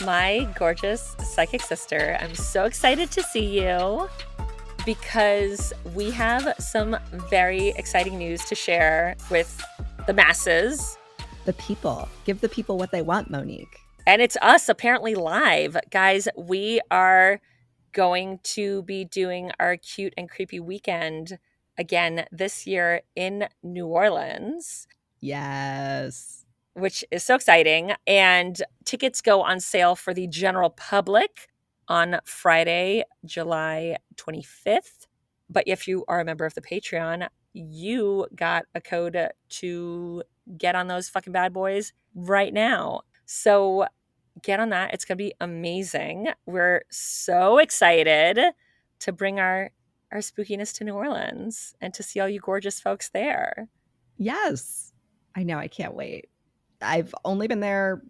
My gorgeous psychic sister, I'm so excited to see you because we have some very exciting news to share with the masses. The people. Give the people what they want, Monique. And it's us apparently live. Guys, we are going to be doing our cute and creepy weekend again this year in New Orleans. Yes. Which is so exciting. And tickets go on sale for the general public on Friday, July 25th. But if you are a member of the Patreon, you got a code to get on those fucking bad boys right now. So get on that. It's going to be amazing. We're so excited to bring our spookiness to New Orleans and to see all you gorgeous folks there. Yes. I know. I can't wait. I've only been there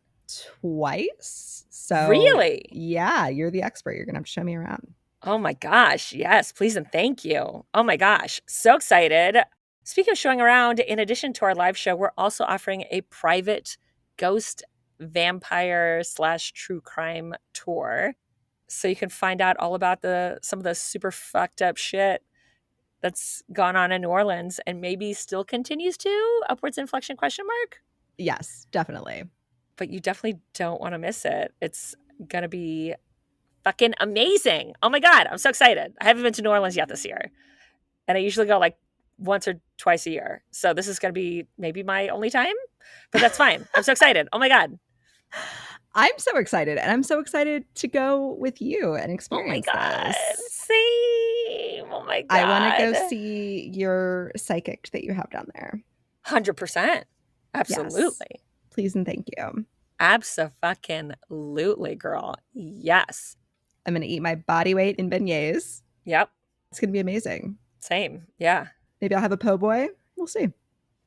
twice. So really? Yeah, you're the expert. You're going to have to show me around. Oh my gosh. Yes, please and thank you. Oh my gosh. So excited. Speaking of showing around, in addition to our live show, we're also offering a private ghost vampire / true crime tour. So you can find out all about some of the super fucked up shit that's gone on in New Orleans and maybe still continues to, upwards inflection ? Yes, definitely. But you definitely don't want to miss it. It's going to be fucking amazing. Oh my God, I'm so excited. I haven't been to New Orleans yet this year. And I usually go like once or twice a year. So this is going to be maybe my only time, but that's fine. I'm so excited. Oh my God. I'm so excited. And I'm so excited to go with you and experience this. Same. Oh my God. I want to go see your psychic that you have down there. 100%. Absolutely. Yes. Please and thank you. Abso-fucking-lutely, girl. Yes. I'm going to eat my body weight in beignets. Yep. It's going to be amazing. Same. Yeah. Maybe I'll have a po' boy. We'll see.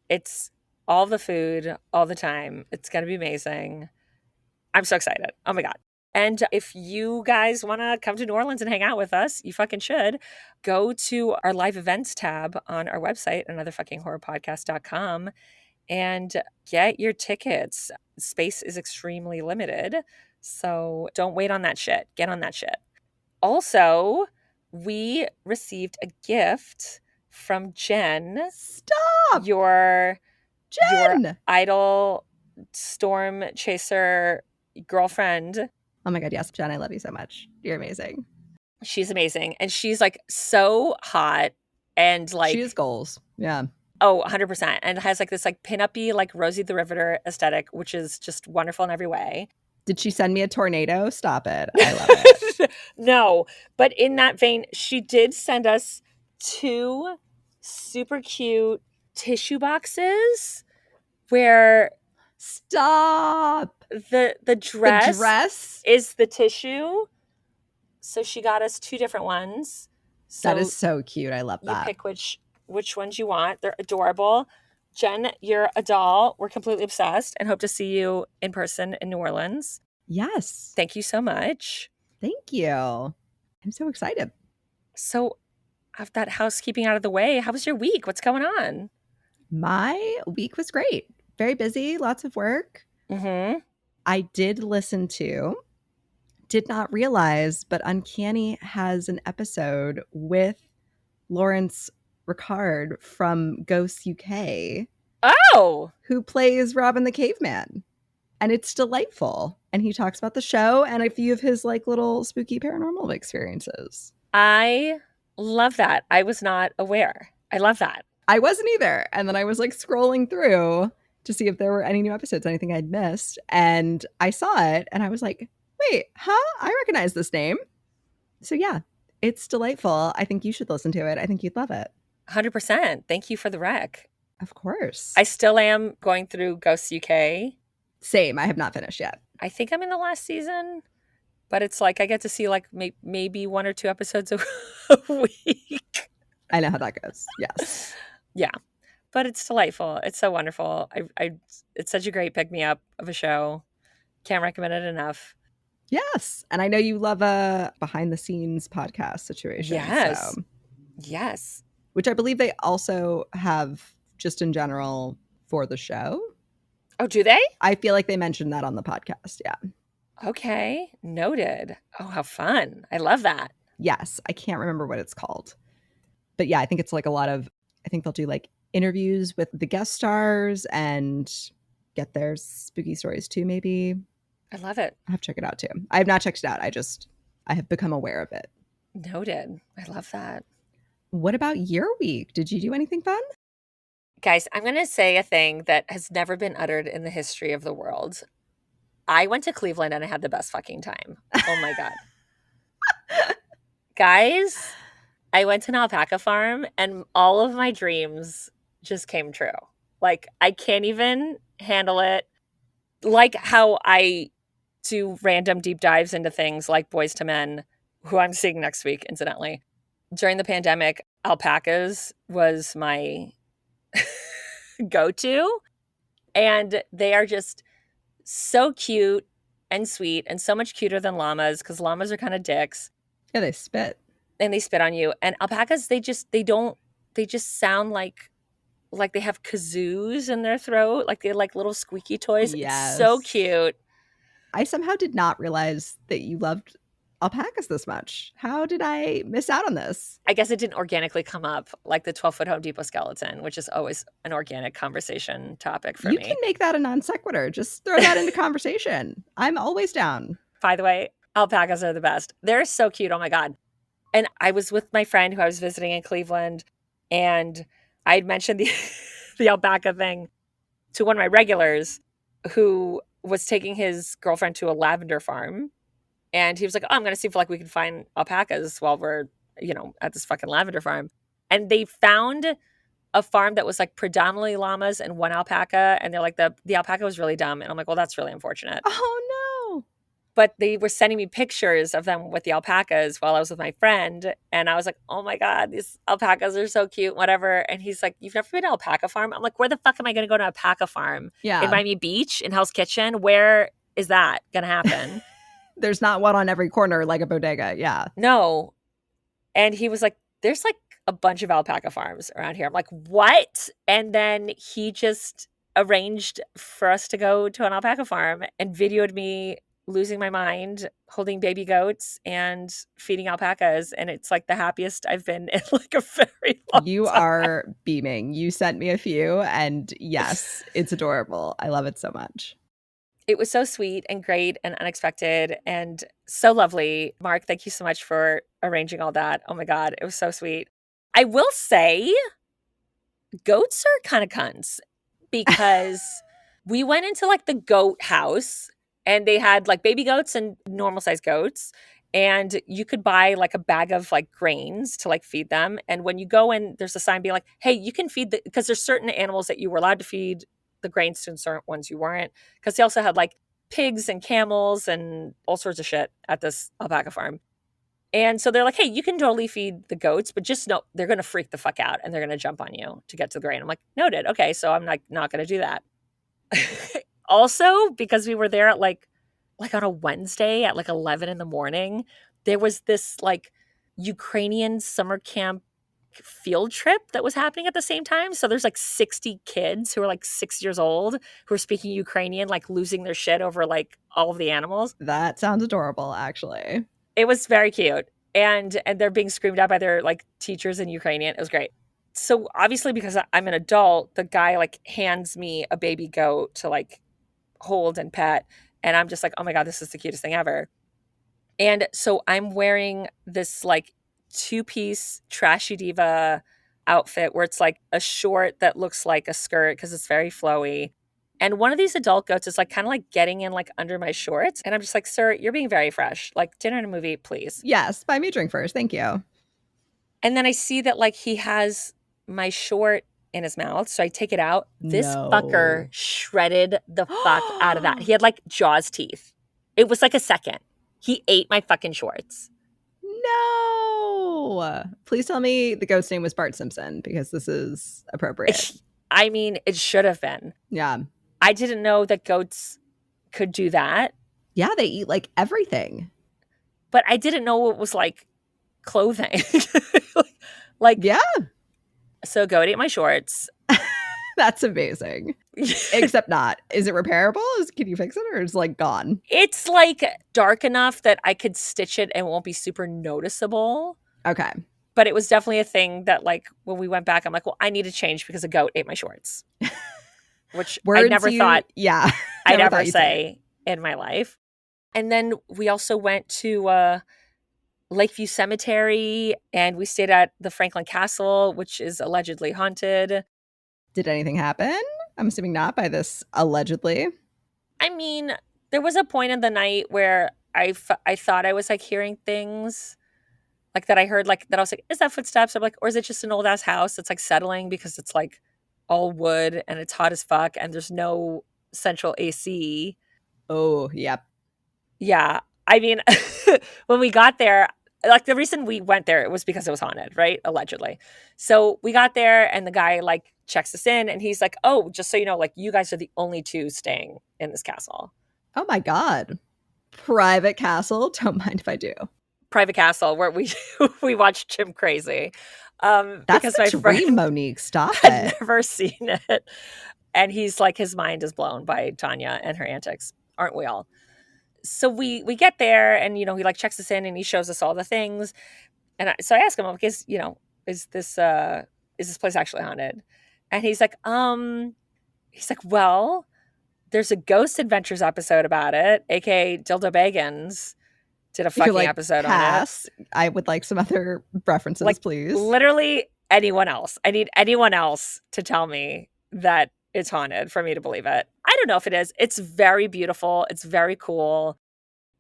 It's all the food, all the time. It's going to be amazing. I'm so excited. Oh my God. And if you guys want to come to New Orleans and hang out with us, you fucking should. Go to our live events tab on our website, anotherfuckinghorrorpodcast.com, and get your tickets. Space is extremely limited, so don't wait on that shit. Get on that shit. Also, we received a gift from Jen. Stop! Your Jen! idol storm chaser girlfriend. Oh my God, yes, Jen, I love you so much. You're amazing. She's amazing. And she's like so hot and like... She has goals. Yeah. Oh, 100%. And has like this like pin-up-y like Rosie the Riveter aesthetic, which is just wonderful in every way. Did she send me a tornado? Stop it. I love it. No, but in that vein, she did send us 2 super cute tissue boxes where... Stop. The dress is the tissue. So she got us 2 different ones. So that is so cute. I love that. You pick which ones you want. They're adorable. Jen, you're a doll. We're completely obsessed and hope to see you in person in New Orleans. Yes. Thank you so much. Thank you. I'm so excited. So, of that housekeeping out of the way, how was your week? What's going on? My week was great. Very busy, lots of work. Mm-hmm. I did not realize, but Uncanny has an episode with Lawrence Ricard from Ghosts UK. Oh! Who plays Robin the Caveman. And it's delightful. And he talks about the show and a few of his like little spooky paranormal experiences. I love that. I was not aware. I love that. I wasn't either. And then I was like scrolling through to see if there were any new episodes, anything I'd missed. And I saw it and I was like, wait, I recognize this name. So yeah, it's delightful. I think you should listen to it. I think you'd love it. 100%. Thank you for the rec. Of course. I still am going through Ghosts UK. Same. I have not finished yet. I think I'm in the last season, but it's like I get to see like maybe 1 or 2 episodes a week. I know how that goes. Yes. Yeah. But it's delightful. It's so wonderful. It's such a great pick-me-up of a show. Can't recommend it enough. Yes. And I know you love a behind-the-scenes podcast situation. Yes. So. Yes. Which I believe they also have just in general for the show. Oh, do they? I feel like they mentioned that on the podcast. Yeah. Okay, noted. Oh, how fun. I love that. Yes, I can't remember what it's called. But yeah, I think it's like a lot of, I think they'll do like interviews with the guest stars and get their spooky stories too, maybe. I love it. I have to check it out too. I have not checked it out. I have become aware of it. Noted. I love that. What about your week? Did you do anything fun? Guys, I'm going to say a thing that has never been uttered in the history of the world. I went to Cleveland and I had the best fucking time. Oh my God. Guys, I went to an alpaca farm and all of my dreams just came true. Like, I can't even handle it. Like how I do random deep dives into things like Boys to Men, who I'm seeing next week, incidentally. During the pandemic, alpacas was my go to. And they are just so cute and sweet and so much cuter than llamas because llamas are kind of dicks Yeah, they spit. and they spit on you. And alpacas, they just sound like they have kazoos in their throat, like they like little squeaky toys. It's so Yes. cute. I somehow did not realize that you loved alpacas this much. How did I miss out on this? I guess it didn't organically come up like the 12-foot Home Depot skeleton, which is always an organic conversation topic for You can me. make that a non sequitur. Just throw that into conversation. I'm always down. By the way, alpacas are the best. They're so cute. Oh my God. And I was with my friend who I was visiting in Cleveland, and I had mentioned the the alpaca thing to one of my regulars who was taking his girlfriend to a lavender farm. And he was like, "Oh, I'm going to see if like we can find alpacas while we're, at this fucking lavender farm." And they found a farm that was like predominantly llamas and one alpaca. And they're like, the alpaca was really dumb. And I'm like, well, that's really unfortunate. Oh But they were sending me pictures of them with the alpacas while I was with my friend. And I was like, oh my God, these alpacas are so cute, whatever. And he's like, you've never been to an alpaca farm? I'm like, where the fuck am I going to go to an alpaca farm? In yeah. Miami Beach, in Hell's Kitchen? Where is that going to happen? There's not one on every corner like a bodega. Yeah. No. And he was like, there's like a bunch of alpaca farms around here. I'm like, what? And then he just arranged for us to go to an alpaca farm and videoed me losing my mind, holding baby goats and feeding alpacas. And it's like the happiest I've been in like a very long You time. are beaming. You sent me a few, and yes, it's adorable. I love it so much. It was so sweet and great and unexpected and so lovely. Mark, thank you so much for arranging all that. Oh my God, it was so sweet. I will say, goats are kind of cunts because we went into like the goat house and they had like baby goats and normal sized goats. And you could buy like a bag of like grains to like feed them. And when you go in, there's a sign being like, hey, you can feed because there's certain animals that you were allowed to feed the grains to and certain ones you weren't. Because they also had like pigs and camels and all sorts of shit at this alpaca farm. And so they're like, hey, you can totally feed the goats, but just know they're going to freak the fuck out and they're going to jump on you to get to the grain. I'm like, noted. Okay. So I'm like, not going to do that. Also, because we were there at like on a Wednesday at like 11 in the morning, there was this like Ukrainian summer camp field trip that was happening at the same time. So there's like 60 kids who are like 6 years old who are speaking Ukrainian, like losing their shit over like all of the animals. That sounds adorable, actually. It was very cute. And they're being screamed at by their like teachers in Ukrainian. It was great. So obviously because I'm an adult, the guy like hands me a baby goat to like hold and pet. And I'm just like, oh my God, this is the cutest thing ever. And so I'm wearing this like two-piece trashy diva outfit where it's like a short that looks like a skirt because it's very flowy. And one of these adult goats is like kind of like getting in like under my shorts. And I'm just like, sir, you're being very fresh. Like dinner and a movie, please. Yes, buy me a drink first. Thank you. And then I see that like he has my short in his mouth. So I take it out. This No. fucker shredded the fuck out of that. He had like Jaws teeth. It was like a second. He ate my fucking shorts. No. Please tell me the goat's name was Bart Simpson because this is appropriate. I mean, it should have been. Yeah. I didn't know that goats could do that. Yeah, they eat like everything. But I didn't know it was like clothing. like, Yeah. so goat ate my shorts. That's amazing. Except not. Is it repairable? Can you fix it, or is it like gone? It's like dark enough that I could stitch it and it won't be super noticeable. Okay. But it was definitely a thing that, like, when we went back, I'm like, well, I need to change because a goat ate my shorts. Which I never thought yeah, I'd never ever say in my life. And then we also went to Lakeview Cemetery, and we stayed at the Franklin Castle, which is allegedly haunted. Did anything happen? I'm assuming not by this allegedly. I mean, there was a point in the night where I thought I was like hearing things like that I heard, like that I was like, is that footsteps? I'm like, or is it just an old ass house that's like settling because it's like all wood and it's hot as fuck and there's no central AC. Oh, yep. Yeah. I mean, when we got there, like the reason we went there, it was because it was haunted, right? Allegedly. So we got there and the guy like checks us in and he's like, oh, just so you know, like you guys are the only two staying in this castle. Oh my God. Private castle. Don't mind if I do. Private castle where we watched Jim Crazy. That's because my my dream, friend Monique. Stop had it. never seen it. And he's like, his mind is blown by Tanya and her antics. Aren't we all? So we get there and, you know, he like checks us in and he shows us all the things. And so I ask him, because, you know, is this place actually haunted? And he's like, well, there's a Ghost Adventures episode about it, aka Dildo Bagans did a fucking episode pass. on it. I would like some other references, like, please. Literally anyone else. I need anyone else to tell me that it's haunted for me to believe it. I don't know if it is. It's very beautiful. It's very cool.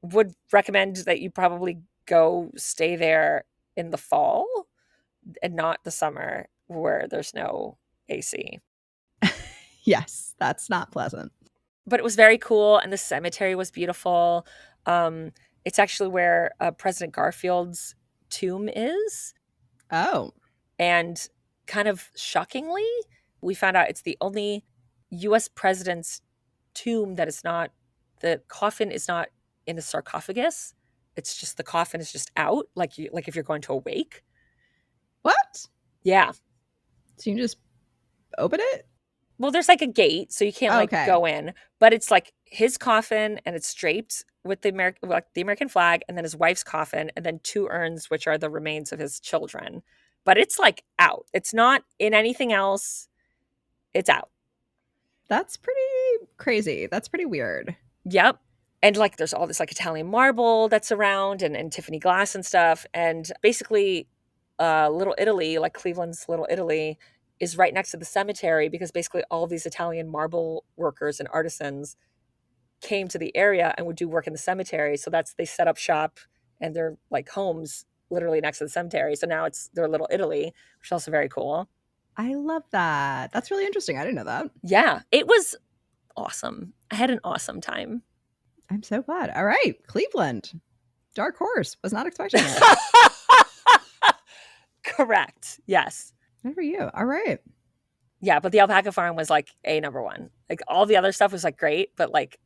Would recommend that you probably go stay there in the fall and not the summer where there's no AC. Yes, that's not pleasant. But it was very cool and the cemetery was beautiful. It's actually where President Garfield's tomb is. Oh. And kind of shockingly, we found out it's the only U.S. president's tomb that is not, the coffin is not in a sarcophagus. It's just, the coffin is just out, like if you're going to a wake. What? Yeah. So you just open it? Well, there's like a gate, so you can't go in. But it's like his coffin, and it's draped with the American flag, and then his wife's coffin, and then two urns, which are the remains of his children. But it's like out. It's not in anything else. It's out. That's pretty crazy. That's pretty weird. Yep. And like there's all this like Italian marble that's around and Tiffany glass and stuff. And basically Little Italy, like Cleveland's Little Italy, is right next to the cemetery because basically all of these Italian marble workers and artisans came to the area and would do work in the cemetery. So they set up shop and their like homes literally next to the cemetery. So now it's their Little Italy, which is also very cool. I love that. That's really interesting. I didn't know that. Yeah, it was awesome. I had an awesome time. I'm so glad. All right, Cleveland. Dark horse. Was not expecting it. Correct. Yes. Good for you. All right. Yeah, but the alpaca farm was like number one. Like all the other stuff was like great, but like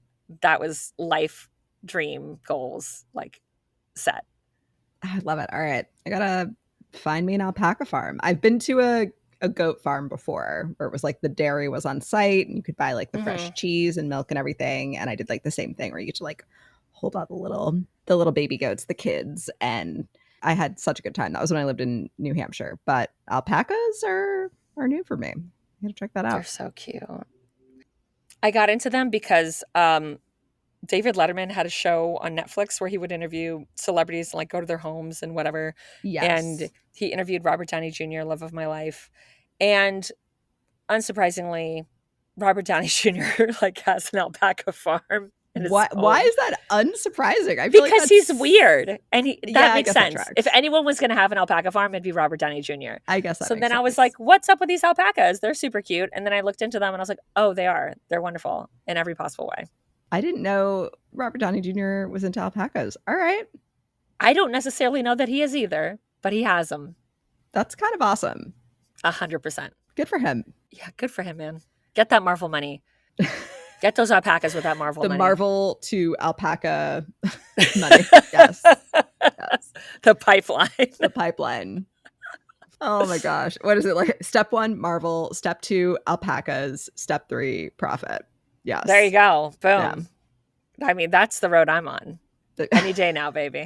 that was life dream goals like set. I love it. All right. I gotta find me an alpaca farm. I've been to a goat farm before where it was like the dairy was on site and you could buy like the fresh cheese and milk and everything. And I did like the same thing where you get to like hold out the little baby goats, the kids, and I had such a good time. That was when I lived in New Hampshire. But alpacas are new for me. I gotta check that out. They're so cute. I got into them because David Letterman had a show on Netflix where he would interview celebrities and like go to their homes and whatever. Yes. And he interviewed Robert Downey Jr., love of my life. And unsurprisingly, Robert Downey Jr. like has an alpaca farm. Why is that unsurprising? I feel because like he's weird, and that makes sense. That if anyone was going to have an alpaca farm, it'd be Robert Downey Jr. I guess that so. Then sense. I was like, "What's up with these alpacas? They're super cute." And then I looked into them, and I was like, "Oh, they're wonderful in every possible way." I didn't know Robert Downey Jr. was into alpacas. All right, I don't necessarily know that he is either, but he has them. That's kind of awesome. 100%. Good for him. Yeah, good for him, man. Get that Marvel money. Get those alpacas with that Marvel money. The Marvel to alpaca money. Yes. The pipeline. The pipeline. Oh my gosh. What is it like? Step 1, Marvel. Step 2, alpacas. Step 3, profit. There you Yes. go. Yeah. Boom. I mean, that's the road I'm on. Any day now, baby.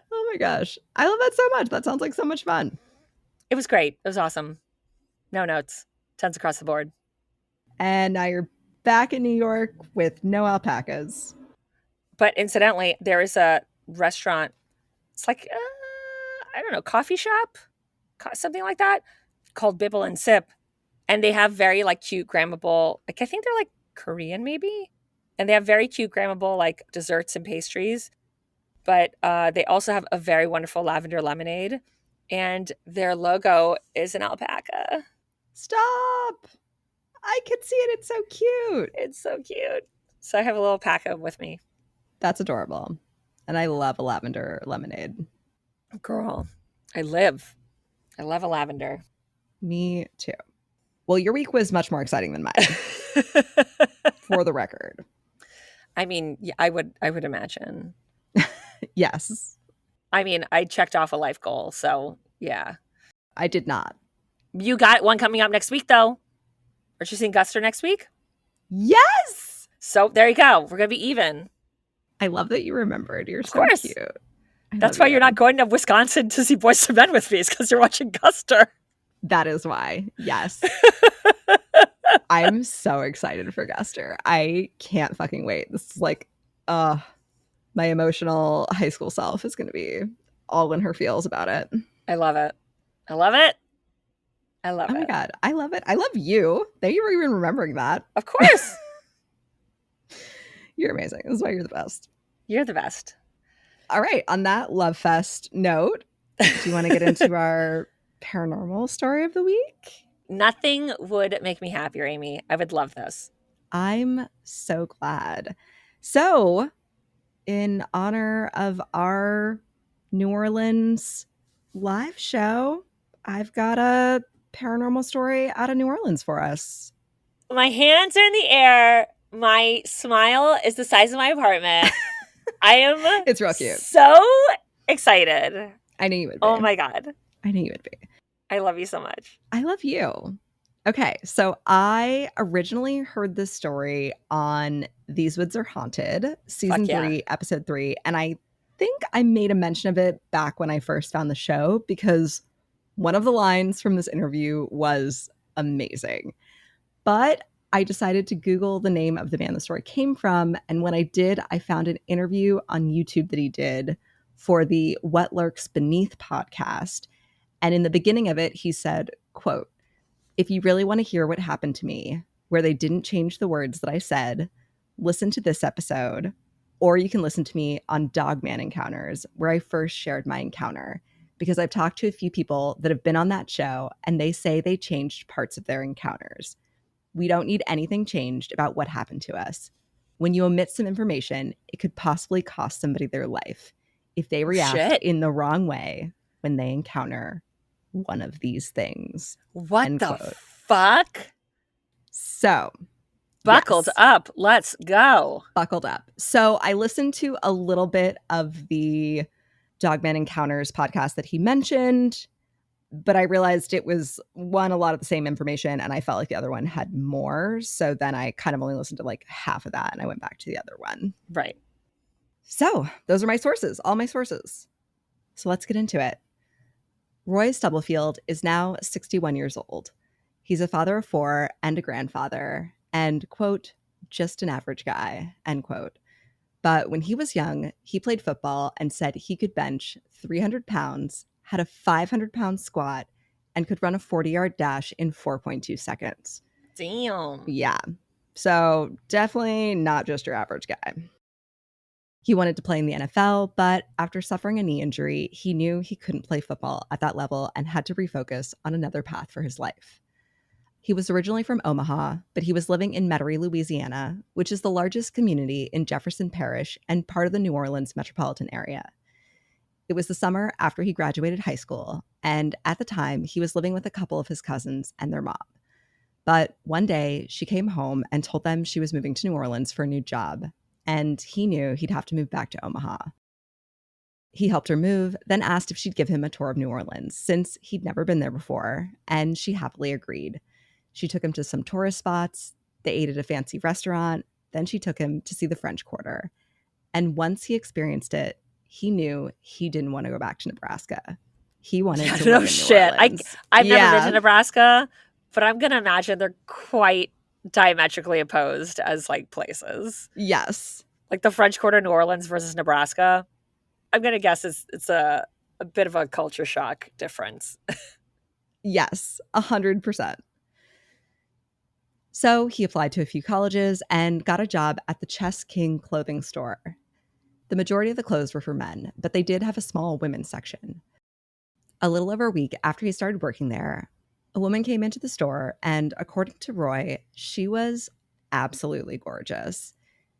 Oh my gosh. I love that so much. That sounds like so much fun. It was great. It was awesome. No notes. Tens across the board. And now you're back in New York with no alpacas. But incidentally, there is a restaurant. It's like, I don't know, coffee shop, something like that, called Bibble and Sip. And they have very like cute, grammable, like I think they're like Korean maybe. And they have very cute, grammable like desserts and pastries. But they also have a very wonderful lavender lemonade. And their logo is an alpaca. Stop. I can see it. It's so cute. It's so cute. So I have a little alpaca with me. That's adorable. And I love a lavender lemonade. Girl, I live. I love a lavender. Me too. Well, your week was much more exciting than mine, for the record. I mean, yeah, I would imagine. Yes. I mean, I checked off a life goal, so yeah. I did not. You got one coming up next week, though. Aren't you seeing Guster next week? Yes. So there you go. We're gonna be even. I love that you remembered. You're Of so course. cute. That's why you're not going to Wisconsin to see Boys to Men with me. It's because you're watching Guster. That is why. Yes. I'm so excited for Guster. I can't fucking wait. This is like, my emotional high school self is going to be all in her feels about it. I love it. I love it. I love it. Oh my God. I love it. I love you. Thank you for even remembering that. Of course. You're amazing. This is why you're the best. You're the best. All right. On that Love Fest note, do you want to get into our paranormal story of the week? Nothing would make me happier, Amy. I would love this. I'm so glad. So, in honor of our New Orleans live show, I've got a paranormal story out of New Orleans for us. My hands are in the air. My smile is the size of my apartment. I am It's real cute. So excited. I knew you would be. Oh my God. I knew you would be. I love you so much. I love you. Okay, so I originally heard this story on These Woods Are Haunted, season 3, episode 3, and I think I made a mention of it back when I first found the show because one of the lines from this interview was amazing. But I decided to Google the name of the man the story came from, and when I did, I found an interview on YouTube that he did for the What Lurks Beneath podcast. And in the beginning of it, he said, quote, "If you really want to hear what happened to me, where they didn't change the words that I said, listen to this episode, or you can listen to me on Dogman Encounters, where I first shared my encounter, because I've talked to a few people that have been on that show, and they say they changed parts of their encounters. We don't need anything changed about what happened to us. When you omit some information, it could possibly cost somebody their life if they react in the wrong way when they encounter one of these things." What the fuck? So, buckled up. Let's go. Buckled up. So I listened to a little bit of the Dogman Encounters podcast that he mentioned, but I realized it was one, a lot of the same information, and I felt like the other one had more. So then I kind of only listened to like half of that, and I went back to the other one. Right. So those are my sources, all my sources. So let's get into it. Roy Stubblefield is now 61 years old. He's a father of 4 and a grandfather, and, quote, just an average guy, end quote. But when he was young, he played football and said he could bench 300 pounds, had a 500-pound squat, and could run a 40-yard dash in 4.2 seconds. Damn. Yeah. So definitely not just your average guy. He wanted to play in the NFL, but after suffering a knee injury, he knew he couldn't play football at that level and had to refocus on another path for his life. He was originally from Omaha, but he was living in Metairie, Louisiana, which is the largest community in Jefferson Parish and part of the New Orleans metropolitan area. It was the summer after he graduated high school, and at the time, he was living with a couple of his cousins and their mom. But one day, she came home and told them she was moving to New Orleans for a new job, and he knew he'd have to move back to Omaha. He helped her move, then asked if she'd give him a tour of New Orleans, since he'd never been there before, and she happily agreed. She took him to some tourist spots, they ate at a fancy restaurant, then she took him to see the French Quarter. And once he experienced it, he knew he didn't want to go back to Nebraska. He wanted to live in New Orleans. I've never been to Nebraska, but I'm going to imagine they're quite diametrically opposed as like places. Yes. Like the French Quarter, New Orleans versus Nebraska. I'm going to guess it's a bit of a culture shock difference. Yes, 100%. So he applied to a few colleges and got a job at the Chess King clothing store. The majority of the clothes were for men, but they did have a small women's section. A little over a week after he started working there, a woman came into the store, and according to Roy, she was absolutely gorgeous.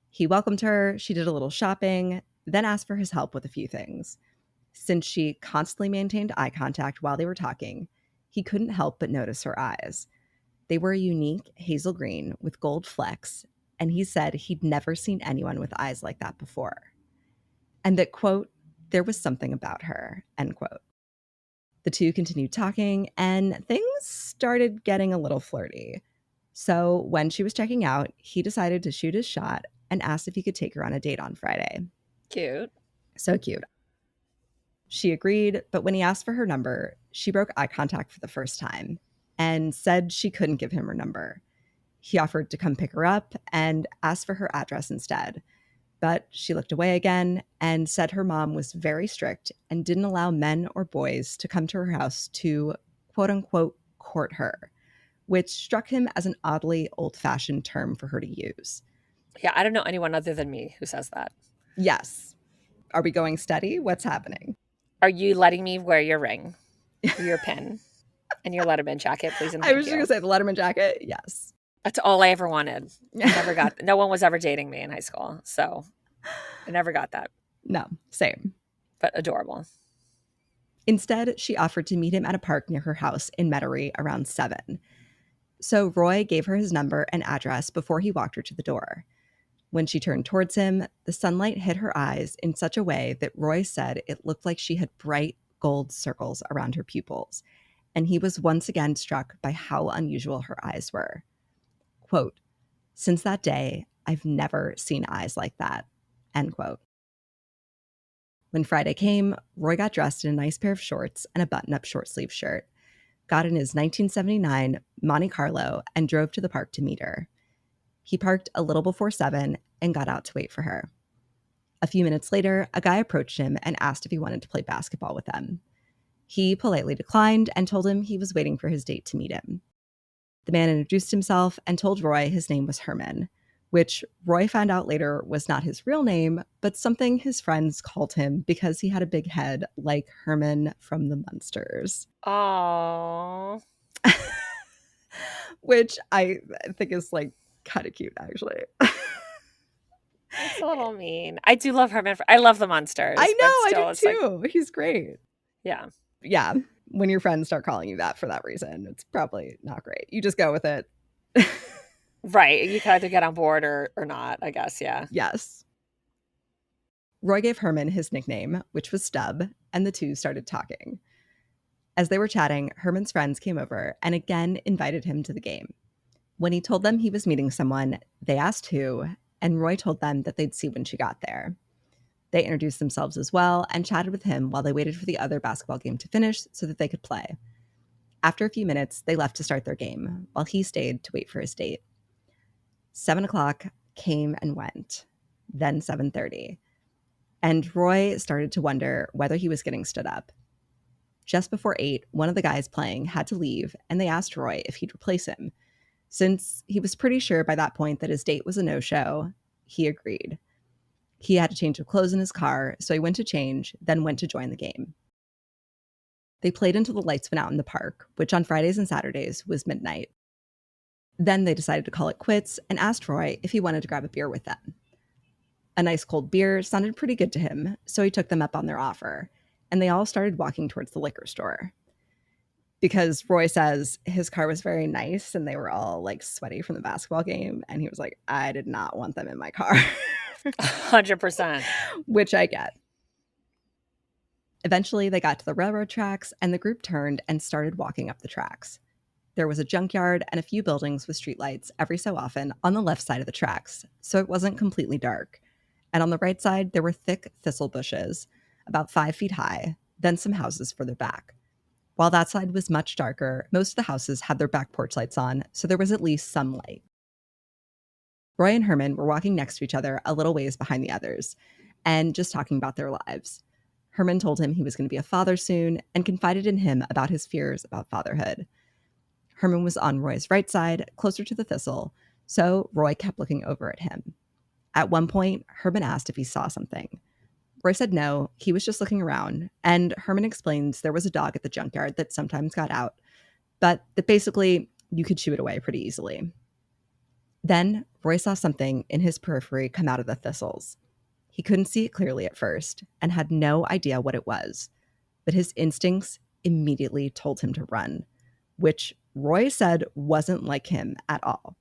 He welcomed her, she did a little shopping, then asked for his help with a few things. Since she constantly maintained eye contact while they were talking, he couldn't help but notice her eyes. They were a unique hazel green with gold flecks, and he said he'd never seen anyone with eyes like that before. And that, quote, there was something about her, end quote. The two continued talking, and things started getting a little flirty. So when she was checking out, he decided to shoot his shot and asked if he could take her on a date on Friday. Cute. So cute. She agreed, but when he asked for her number, she broke eye contact for the first time and said she couldn't give him her number. He offered to come pick her up and asked for her address instead. But she looked away again and said her mom was very strict and didn't allow men or boys to come to her house to, quote unquote, court her, which struck him as an oddly old-fashioned term for her to use. Yeah, I don't know anyone other than me who says that. Yes. Are we going steady? What's happening? Are you letting me wear your ring, your pin, and your Letterman jacket, please? And I was just going to say the Letterman jacket. Yes. That's all I ever wanted. I never got. No one was ever dating me in high school, so I never got that. No, same. But adorable. Instead, she offered to meet him at a park near her house in Metairie around 7. So Roy gave her his number and address before he walked her to the door. When she turned towards him, the sunlight hit her eyes in such a way that Roy said it looked like she had bright gold circles around her pupils, and he was once again struck by how unusual her eyes were. Quote, since that day, I've never seen eyes like that, end quote. When Friday came, Roy got dressed in a nice pair of shorts and a button-up short-sleeve shirt, got in his 1979 Monte Carlo, and drove to the park to meet her. He parked a little before 7 and got out to wait for her. A few minutes later, a guy approached him and asked if he wanted to play basketball with them. He politely declined and told him he was waiting for his date to meet him. The man introduced himself and told Roy his name was Herman, which Roy found out later was not his real name, but something his friends called him because he had a big head like Herman from the Munsters. Aww. Which I think is like kind of cute, actually. It's a little mean. I do love Herman. I love the Munsters. I know, still, I do too. Like, he's great. Yeah. Yeah. When your friends start calling you that for that reason, it's probably not great. You just go with it. Right. You can either get on board or not, I guess. Yeah. Yes. Roy gave Herman his nickname, which was Stub, and the two started talking. As they were chatting, Herman's friends came over and again invited him to the game. When he told them he was meeting someone, they asked who, and Roy told them that they'd see when she got there. They introduced themselves as well and chatted with him while they waited for the other basketball game to finish so that they could play. After a few minutes, they left to start their game, while he stayed to wait for his date. 7 o'clock came and went, then 7:30. And Roy started to wonder whether he was getting stood up. Just before 8, one of the guys playing had to leave, and they asked Roy if he'd replace him. Since he was pretty sure by that point that his date was a no-show, he agreed. He had to change of clothes in his car, so he went to change, then went to join the game. They played until the lights went out in the park, which on Fridays and Saturdays was midnight. Then they decided to call it quits and asked Roy if he wanted to grab a beer with them. A nice cold beer sounded pretty good to him, so he took them up on their offer, and they all started walking towards the liquor store. Because Roy says his car was very nice and they were all like sweaty from the basketball game, and he was like, I did not want them in my car. 100%. Which I get. Eventually, they got to the railroad tracks, and the group turned and started walking up the tracks. There was a junkyard and a few buildings with streetlights every so often on the left side of the tracks, so it wasn't completely dark. And on the right side, there were thick thistle bushes, about 5 feet high, then some houses further back. While that side was much darker, most of the houses had their back porch lights on, so there was at least some light. Roy and Herman were walking next to each other a little ways behind the others, and just talking about their lives. Herman told him he was going to be a father soon and confided in him about his fears about fatherhood. Herman was on Roy's right side, closer to the thistle, so Roy kept looking over at him. At one point, Herman asked if he saw something. Roy said no, he was just looking around, and Herman explains there was a dog at the junkyard that sometimes got out, but that basically you could shoo it away pretty easily. Then Roy saw something in his periphery come out of the thistles. He couldn't see it clearly at first and had no idea what it was, but his instincts immediately told him to run, which Roy said wasn't like him at all,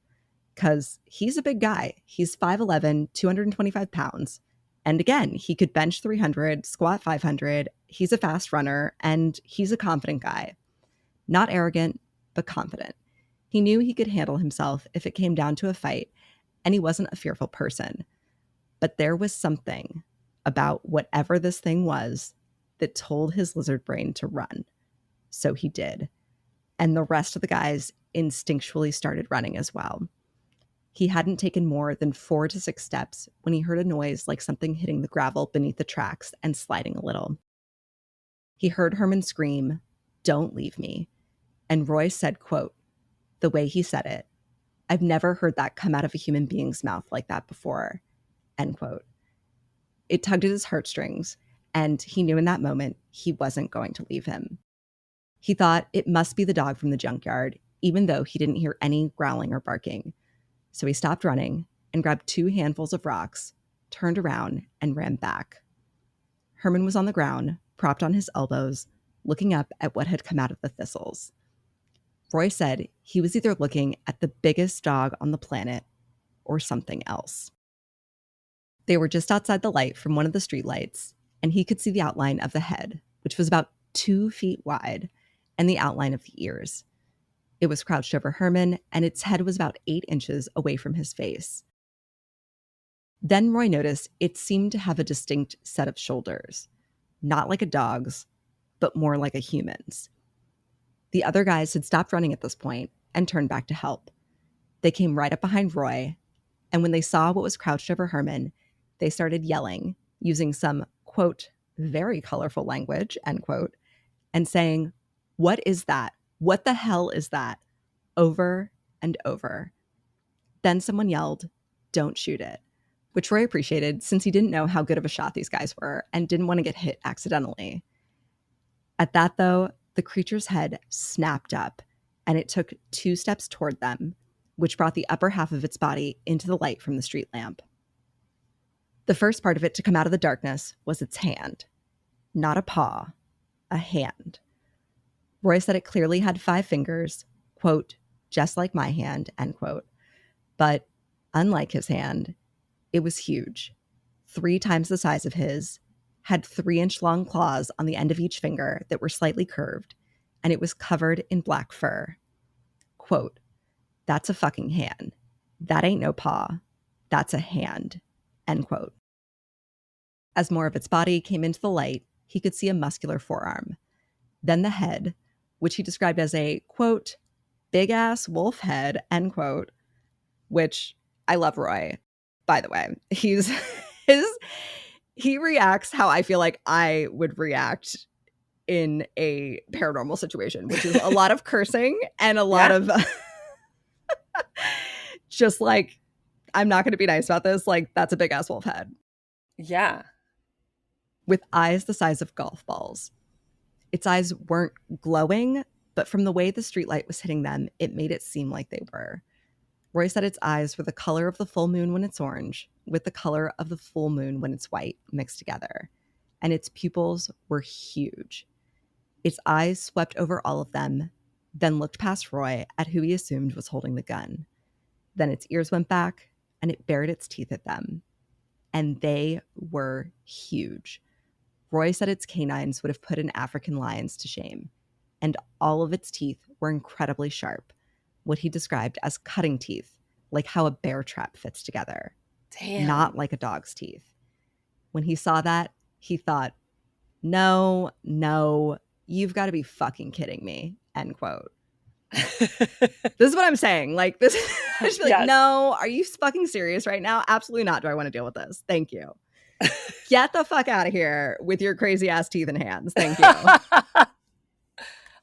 because he's a big guy. He's 5'11", 225 pounds. And again, he could bench 300, squat 500. He's a fast runner, and he's a confident guy. Not arrogant, but confident. He knew he could handle himself if it came down to a fight, and he wasn't a fearful person. But there was something about whatever this thing was that told his lizard brain to run. So he did. And the rest of the guys instinctually started running as well. He hadn't taken more than 4 to 6 steps when he heard a noise like something hitting the gravel beneath the tracks and sliding a little. He heard Herman scream, "Don't leave me." And Roy said, quote, the way he said it, "I've never heard that come out of a human being's mouth like that before," end quote. It tugged at his heartstrings, and he knew in that moment he wasn't going to leave him. He thought it must be the dog from the junkyard, even though he didn't hear any growling or barking. So he stopped running and grabbed 2 handfuls of rocks, turned around, and ran back. Herman was on the ground, propped on his elbows, looking up at what had come out of the thistles. Roy said he was either looking at the biggest dog on the planet or something else. They were just outside the light from one of the streetlights, and he could see the outline of the head, which was about 2 feet wide, and the outline of the ears. It was crouched over Herman, and its head was about 8 inches away from his face. Then Roy noticed it seemed to have a distinct set of shoulders, not like a dog's, but more like a human's. The other guys had stopped running at this point and turned back to help. They came right up behind Roy, and when they saw what was crouched over Herman, they started yelling, using some, quote, very colorful language, end quote, and saying, "What is that? What the hell is that?" over and over. Then someone yelled, "Don't shoot it," which Roy appreciated since he didn't know how good of a shot these guys were and didn't want to get hit accidentally. At that, though, the creature's head snapped up, and it took 2 steps toward them, which brought the upper half of its body into the light from the street lamp. The first part of it to come out of the darkness was its hand. Not a paw, a hand. Roy said it clearly had 5 fingers, quote, just like my hand, end quote. But unlike his hand, it was huge, 3 times the size of his, had 3-inch long claws on the end of each finger that were slightly curved, and it was covered in black fur. Quote, "That's a fucking hand. That ain't no paw. That's a hand," end quote. As more of its body came into the light, he could see a muscular forearm. Then the head, which he described as a, quote, big-ass wolf head, end quote, which I love Roy, by the way. He reacts how I feel like I would react in a paranormal situation, which is a lot of cursing and a lot of just like, I'm not going to be nice about this. Like, that's a big ass wolf head. Yeah. With eyes the size of golf balls. Its eyes weren't glowing, but from the way the streetlight was hitting them, it made it seem like they were. Roy said its eyes were the color of the full moon when it's orange, with the color of the full moon when it's white mixed together. And its pupils were huge. Its eyes swept over all of them, then looked past Roy at who he assumed was holding the gun. Then its ears went back, and it bared its teeth at them. And they were huge. Roy said its canines would have put an African lion's to shame, and all of its teeth were incredibly sharp, what he described as cutting teeth, like how a bear trap fits together, Damn. not like a dog's teeth. When he saw that, he thought, no, you've got to be fucking kidding me, end quote. This is what I'm saying. Like, this, I just be like, Yes. no, are you fucking serious right now? Absolutely not. Do I want to deal with this? Thank you. Get the fuck out of here with your crazy ass teeth and hands. Thank you.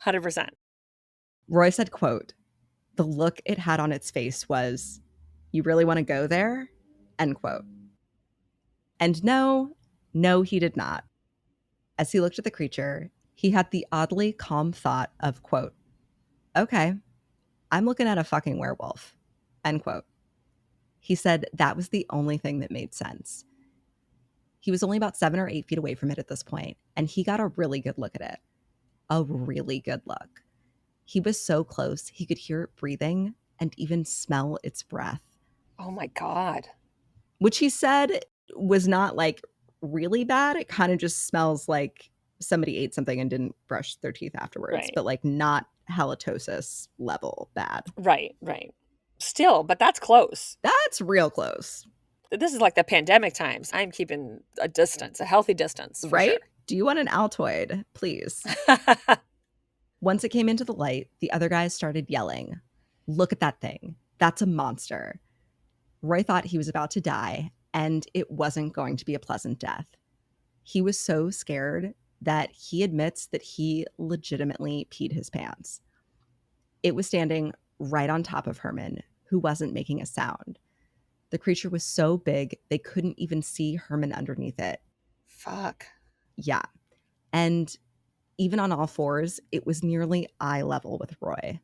100%. Roy said, quote, the look it had on its face was, you really want to go there? End quote. And no, he did not. As he looked at the creature, he had the oddly calm thought of, quote, okay, I'm looking at a fucking werewolf, end quote. He said that was the only thing that made sense. He was only about 7 or 8 feet away from it at this point, and he got a really good look at it. A really good look. He was so close, he could hear it breathing and even smell its breath. Oh my God. Which he said was not like really bad. It kind of just smells like somebody ate something and didn't brush their teeth afterwards, Right. but like not halitosis level bad. Right. Still, but that's close. That's real close. This is like the pandemic times. I'm keeping a distance, a healthy distance. Right? Do you want an Altoid, please? Sure. Once it came into the light, the other guys started yelling, look at that thing. That's a monster. Roy thought he was about to die, and it wasn't going to be a pleasant death. He was so scared that he admits that he legitimately peed his pants. It was standing right on top of Herman, who wasn't making a sound. The creature was so big, they couldn't even see Herman underneath it. Fuck. Yeah. And even on all fours, it was nearly eye level with Roy.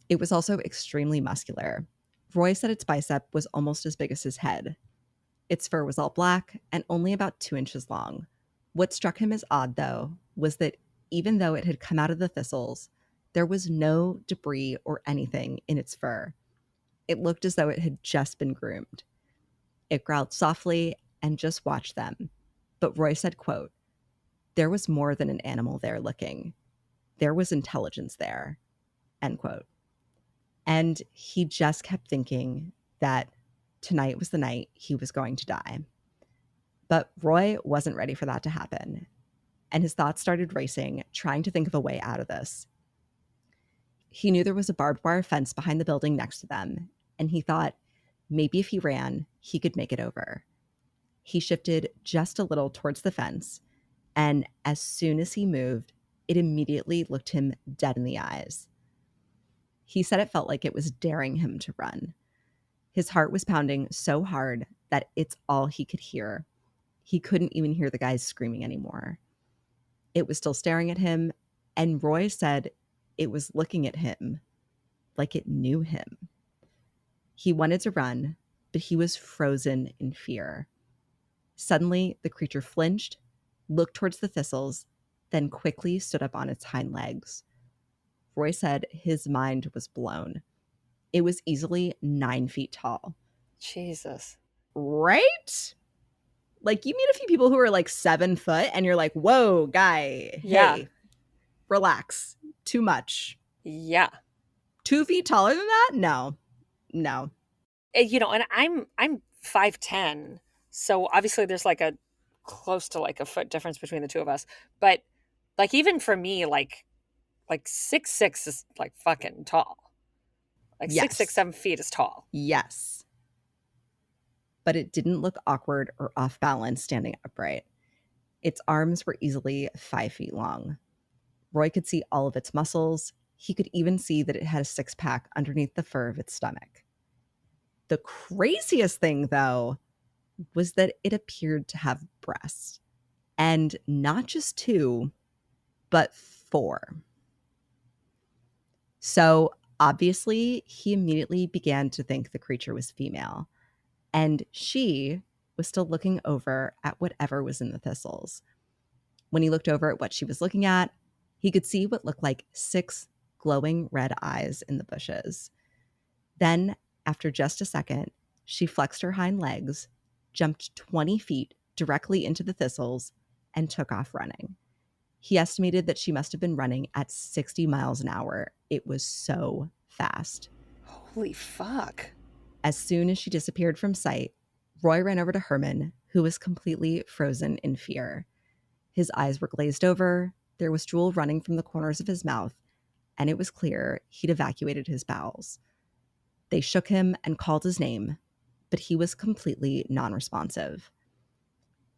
It was also extremely muscular. Roy said its bicep was almost as big as his head. Its fur was all black and only about 2 inches long. What struck him as odd, though, was that even though it had come out of the thistles, there was no debris or anything in its fur. It looked as though it had just been groomed. It growled softly and just watched them. But Roy said, quote, there was more than an animal there looking. There was intelligence there, end quote. And he just kept thinking that tonight was the night he was going to die. But Roy wasn't ready for that to happen. And his thoughts started racing, trying to think of a way out of this. He knew there was a barbed wire fence behind the building next to them, and he thought maybe if he ran, he could make it over. He shifted just a little towards the fence, and as soon as he moved, it immediately looked him dead in the eyes. He said it felt like it was daring him to run. His heart was pounding so hard that it's all he could hear. He couldn't even hear the guys screaming anymore. It was still staring at him, and Roy said it was looking at him like it knew him. He wanted to run, but he was frozen in fear. Suddenly, the creature flinched, looked towards the thistles, then quickly stood up on its hind legs. Roy said his mind was blown. It was easily 9 feet tall. Jesus. Right? Like, you meet a few people who are like 7 foot and you're like, whoa, guy, Yeah. hey, relax. Too much. Yeah. 2 feet taller than that? No. You know, and I'm 5'10", so obviously there's like a close to like a foot difference between the two of us. But like even for me, like 6'6" is like fucking tall. Like Yes. 6'6", 7 feet is tall. Yes. But it didn't look awkward or off balance standing upright. Its arms were easily 5 feet long. Roy could see all of its muscles. He could even see that it had a 6-pack underneath the fur of its stomach. The craziest thing, though, was that it appeared to have breasts. And not just 2, but 4. So obviously, he immediately began to think the creature was female. And she was still looking over at whatever was in the thistles. When he looked over at what she was looking at, he could see what looked like 6 glowing red eyes in the bushes. Then, after just a second, she flexed her hind legs, jumped 20 feet directly into the thistles, and took off running. He estimated that she must have been running at 60 miles an hour. It was so fast. Holy fuck. As soon as she disappeared from sight, Roy ran over to Herman, who was completely frozen in fear. His eyes were glazed over, there was drool running from the corners of his mouth, and it was clear he'd evacuated his bowels. They shook him and called his name, but he was completely non-responsive.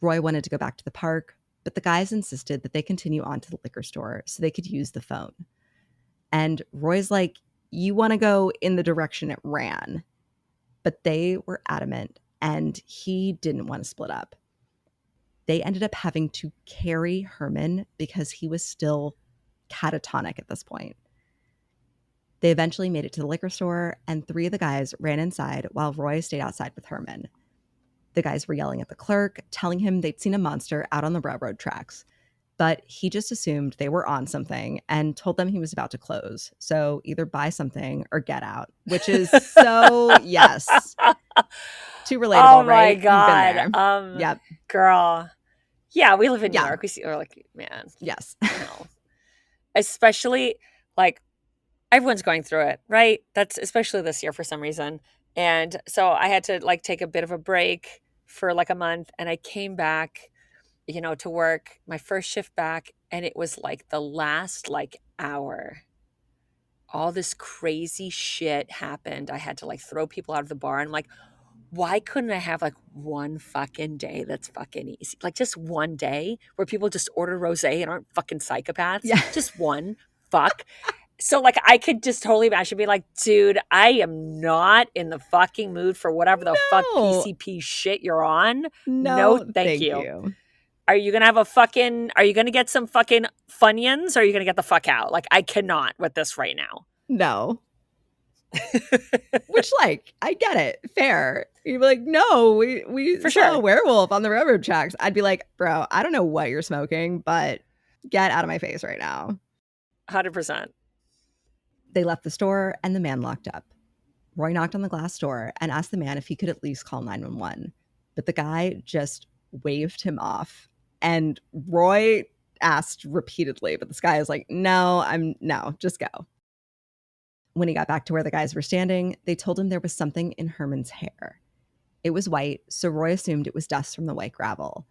Roy wanted to go back to the park, but the guys insisted that they continue on to the liquor store so they could use the phone. And Roy's like, you want to go in the direction it ran. But they were adamant, and he didn't want to split up. They ended up having to carry Herman because he was still catatonic at this point. They eventually made it to the liquor store, and 3 of the guys ran inside while Roy stayed outside with Herman. The guys were yelling at the clerk, telling him they'd seen a monster out on the railroad tracks. But he just assumed they were on something and told them he was about to close. So either buy something or get out, which is so, yes. Too relatable, oh right? my God. Yep. Girl. Yeah, we live in New Yeah. York. We see, or like, man, Yes. you know. Especially, like, everyone's going through it, right? That's especially this year for some reason. And so I had to like take a bit of a break for like a month, and I came back, you know, to work my first shift back, and it was like the last like hour. All this crazy shit happened. I had to like throw people out of the bar. And I'm like, why couldn't I have like one fucking day that's fucking easy? Like just one day where people just order rosé and aren't fucking psychopaths. Yeah. Just one. Fuck. So like I could just totally imagine being like, dude, I am not in the fucking mood for whatever the fuck No. PCP shit you're on. No, thank you. Are you gonna get some fucking Funyuns, or are you gonna get the fuck out? Like I cannot with this right now. No. Which, like, I get it. Fair. You'd be like, no, we For saw sure. a werewolf on the railroad tracks. I'd be like, bro, I don't know what you're smoking, but get out of my face right now. 100%. They left the store and the man locked up. Roy knocked on the glass door and asked the man if he could at least call 911. But the guy just waved him off. And Roy asked repeatedly, but this guy is like, no, just go. When he got back to where the guys were standing, they told him there was something in Herman's hair. It was white, so Roy assumed it was dust from the white gravel.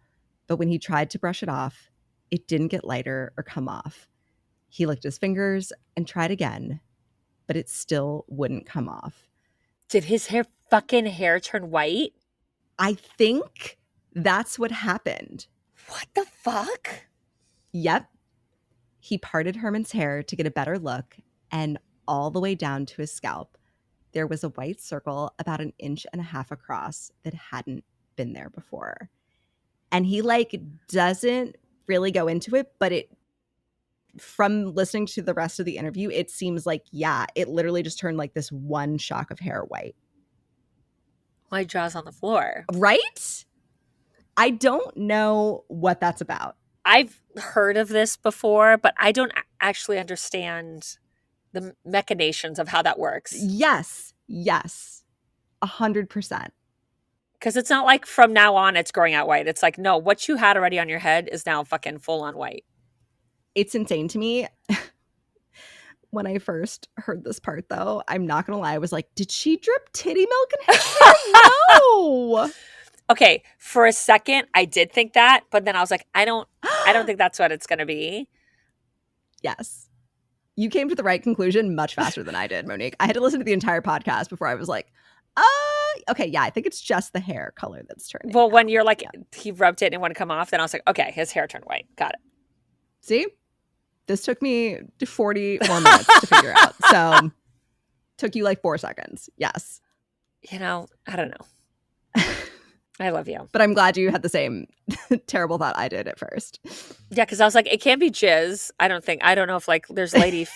But when he tried to brush it off, it didn't get lighter or come off. He licked his fingers and tried again, but it still wouldn't come off. Did his fucking hair turn white? I think that's what happened. What the fuck? Yep. He parted Herman's hair to get a better look, and all the way down to his scalp, there was a white circle about 1.5 inches across that hadn't been there before. And he like doesn't really go into it, but from listening to the rest of the interview, it seems like, yeah, it literally just turned like this one shock of hair white. My jaw's on the floor. Right? I don't know what that's about. I've heard of this before, but I don't actually understand the machinations of how that works. Yes. 100%. Because it's not like from now on it's growing out white. It's like, no, what you had already on your head is now fucking full on white. It's insane to me. When I first heard this part, though, I'm not going to lie. I was like, did she drip titty milk in her hair? No. Okay, for a second, I did think that, but then I was like, I don't think that's what it's going to be. Yes. You came to the right conclusion much faster than I did, Monique. I had to listen to the entire podcast before I was like, okay, yeah, I think it's just the hair color that's turning. Well, when you're like, he rubbed it and it wouldn't come off, then I was like, okay, his hair turned white. Got it. See? This took me 40 more minutes to figure out. So, took you like 4 seconds. Yes. You know, I don't know. I love you. But I'm glad you had the same terrible thought I did at first. Yeah, because I was like, it can't be jizz. I don't know if like there's lady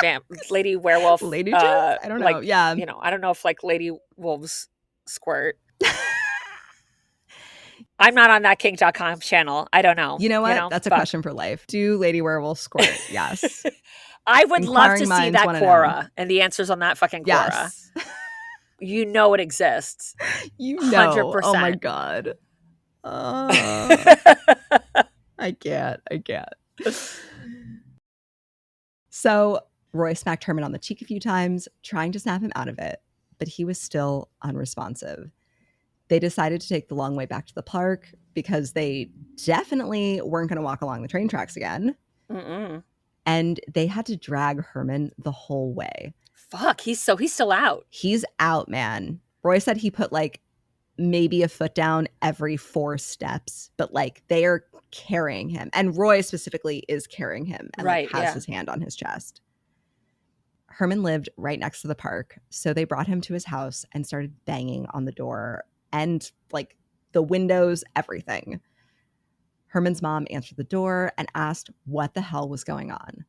werewolf. Lady jizz? I don't know. Like, yeah. You know, I don't know if like lady wolves squirt. I'm not on that kink.com channel. I don't know. You know what? That's a question for life. Do lady werewolves squirt? Yes. I would love to see that know. Quora. And the answer's on that fucking Quora. Yes. You know it exists. You know. 100%. Oh my God. I can't. I can't. So Roy smacked Herman on the cheek a few times, trying to snap him out of it, but he was still unresponsive. They decided to take the long way back to the park because they definitely weren't going to walk along the train tracks again. Mm-mm. And they had to drag Herman the whole way. Fuck, he's still out. He's out, man. Roy said he put like maybe a foot down every 4 steps, but like they are carrying him. And Roy specifically is carrying him and Right, like has yeah. his hand on his chest. Herman lived right next to the park, so they brought him to his house and started banging on the door and like the windows, everything. Herman's mom answered the door and asked what the hell was going on.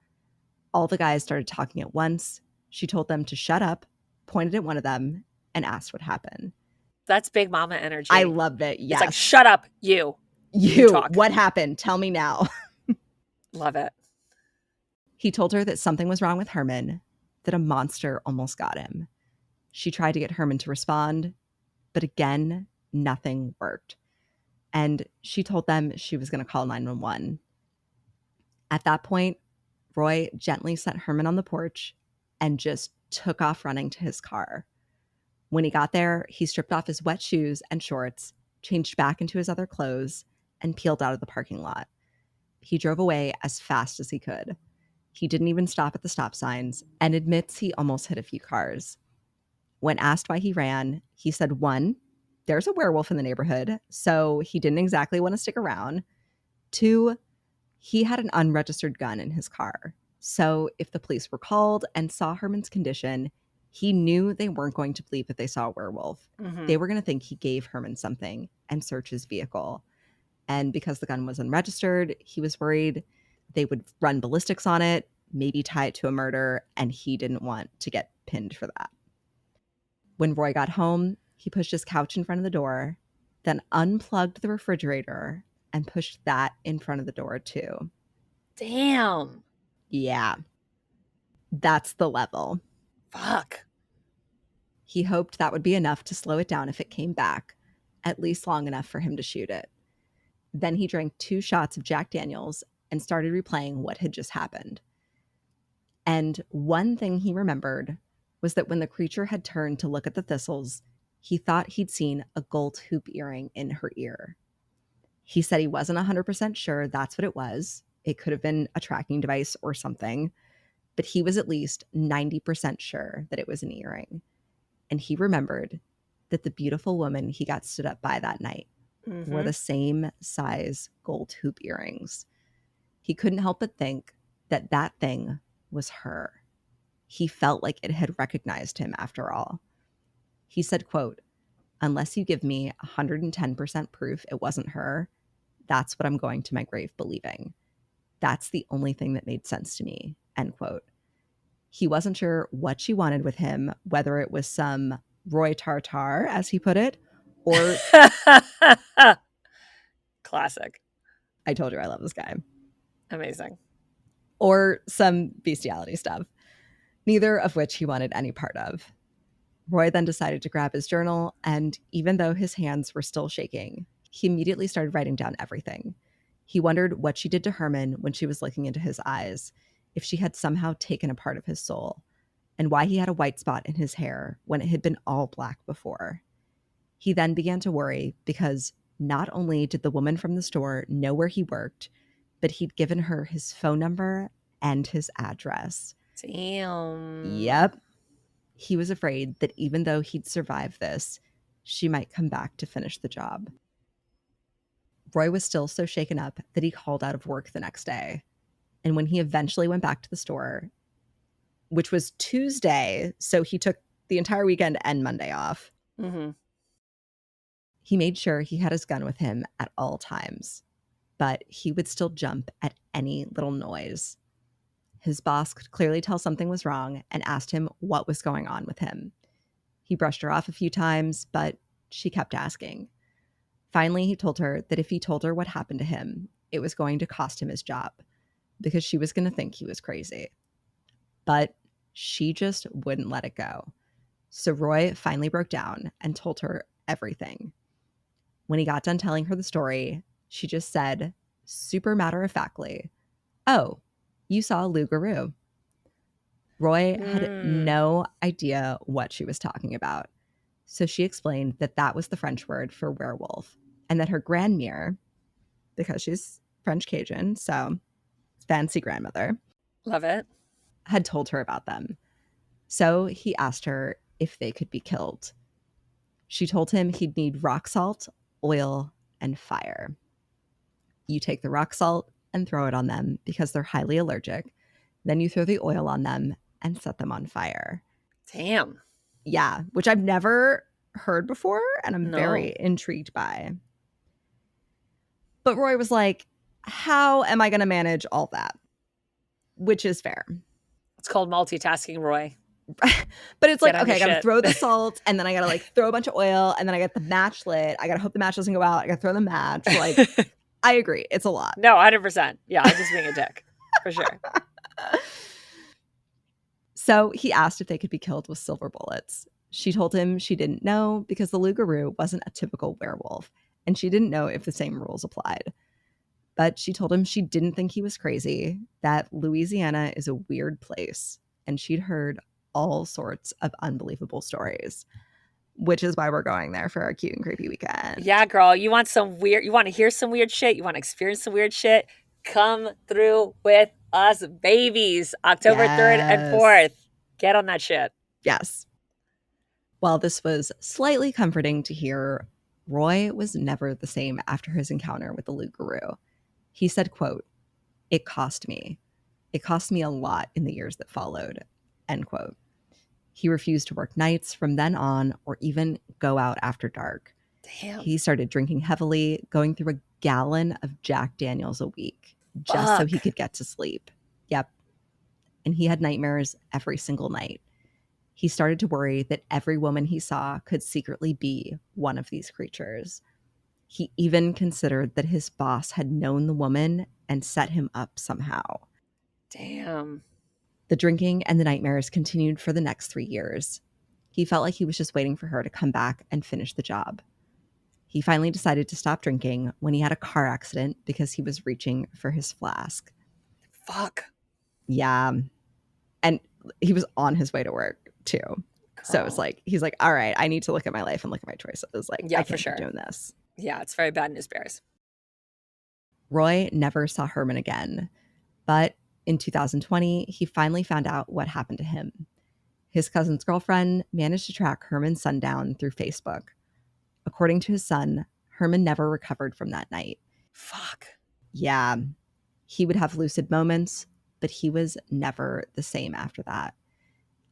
All the guys started talking at once. She told them to shut up, pointed at one of them, and asked what happened. That's big mama energy. I loved it. Yes. It's like, shut up, you. You talk. What happened? Tell me now. Love it. He told her that something was wrong with Herman, that a monster almost got him. She tried to get Herman to respond, but again, nothing worked. And she told them she was going to call 911. At that point, Roy gently set Herman on the porch and just took off running to his car. When he got there, he stripped off his wet shoes and shorts, changed back into his other clothes, and peeled out of the parking lot. He drove away as fast as he could. He didn't even stop at the stop signs and admits he almost hit a few cars. When asked why he ran, he said, 1, there's a werewolf in the neighborhood, so he didn't exactly want to stick around. 2, he had an unregistered gun in his car. So if the police were called and saw Herman's condition, he knew they weren't going to believe that they saw a werewolf. Mhm. They were going to think he gave Herman something and search his vehicle. And because the gun was unregistered, he was worried they would run ballistics on it, maybe tie it to a murder, and he didn't want to get pinned for that. When Roy got home, he pushed his couch in front of the door, then unplugged the refrigerator and pushed that in front of the door too. Damn. Yeah. That's the level. Fuck. He hoped that would be enough to slow it down if it came back, at least long enough for him to shoot it. Then he drank 2 shots of Jack Daniels and started replaying what had just happened. And one thing he remembered was that when the creature had turned to look at the thistles, he thought he'd seen a gold hoop earring in her ear. He said he wasn't 100% sure that's what it was. It could have been a tracking device or something, but he was at least 90% sure that it was an earring. And he remembered that the beautiful woman he got stood up by that night wore the same size gold hoop earrings. He couldn't help but think that that thing was her. He felt like it had recognized him after all. He said, quote, "Unless you give me 110% proof it wasn't her, that's what I'm going to my grave believing. That's the only thing that made sense to me," end quote. He wasn't sure what she wanted with him, whether it was some Roy Tartar, as he put it, or Classic. I told you I love this guy, Amazing. or some bestiality stuff, neither of which he wanted any part of. Roy then decided to grab his journal, and even though his hands were still shaking, he immediately started writing down everything. He wondered what she did to Herman when she was looking into his eyes, if she had somehow taken a part of his soul, and why he had a white spot in his hair when it had been all black before. He then began to worry because not only did the woman from the store know where he worked, but he'd given her his phone number and his address. Damn. Yep. He was afraid that even though he'd survived this, she might come back to finish the job. Roy was still so shaken up that he called out of work the next day. And when he eventually went back to the store, which was Tuesday, so he took the entire weekend and Monday off, he made sure he had his gun with him at all times, but he would still jump at any little noise. His boss could clearly tell something was wrong and asked him what was going on with him. He brushed her off a few times, but she kept asking. Finally, he told her that if he told her what happened to him, it was going to cost him his job because she was going to think he was crazy. But she just wouldn't let it go. So Roy finally broke down and told her everything. When he got done telling her the story, she just said super matter-of-factly, "Oh, you saw Lou Garou." Roy had Mm. no idea what she was talking about. So she explained that that was the French word for werewolf, and that her grandmère, because she's French Cajun, so fancy grandmother, Love it. had told her about them. So he asked her if they could be killed. She told him he'd need rock salt, oil, and fire. You take the rock salt and throw it on them because they're highly allergic. Then you throw the oil on them and set them on fire. Damn. Yeah, which I've never heard before and I'm No. very intrigued by. But Roy was like, how am I going to manage all that? Which is fair. It's called multitasking, Roy. But it's Get like, on okay, your I got to shit. throw the salt and then I got to like throw a bunch of oil and then I got the match lit. I got to hope the match doesn't go out. I got to throw the match. Like, I agree. It's a lot. No, 100%. Yeah, I'm just being a dick. For sure. So he asked if they could be killed with silver bullets. She told him she didn't know because the Loup Garou wasn't a typical werewolf, and she didn't know if the same rules applied. But she told him she didn't think he was crazy, that Louisiana is a weird place, and she'd heard all sorts of unbelievable stories, which is why we're going there for our cute and creepy weekend. Yeah, girl, you want to hear some weird shit? You want to experience some weird shit? Come through with us, babies. October 3rd and Yes. 4th. Get on that shit. Yes. While this was slightly comforting to hear, Roy was never the same after his encounter with the Loup Garou. He said, quote, "It cost me. It cost me a lot in the years that followed," end quote. He refused to work nights from then on or even go out after dark. Damn. He started drinking heavily, going through a gallon of Jack Daniels a week just so he could get to sleep. Yep. And he had nightmares every single night. He started to worry that every woman he saw could secretly be one of these creatures. He even considered that his boss had known the woman and set him up somehow. Damn. The drinking and the nightmares continued for the next 3 years. He felt like he was just waiting for her to come back and finish the job. He finally decided to stop drinking when he had a car accident because he was reaching for his flask. Fuck. Yeah. And he was on his way to work too. Girl. So it's like, he's like, all right, I need to look at my life and look at my choices. Like, Yeah, I for can't sure. keep doing this. Yeah, it's very bad news bears. Roy never saw Herman again. But in 2020, he finally found out what happened to him. His cousin's girlfriend managed to track Herman's son down through Facebook. According to his son, Herman never recovered from that night. Fuck. Yeah, he would have lucid moments, but he was never the same after that.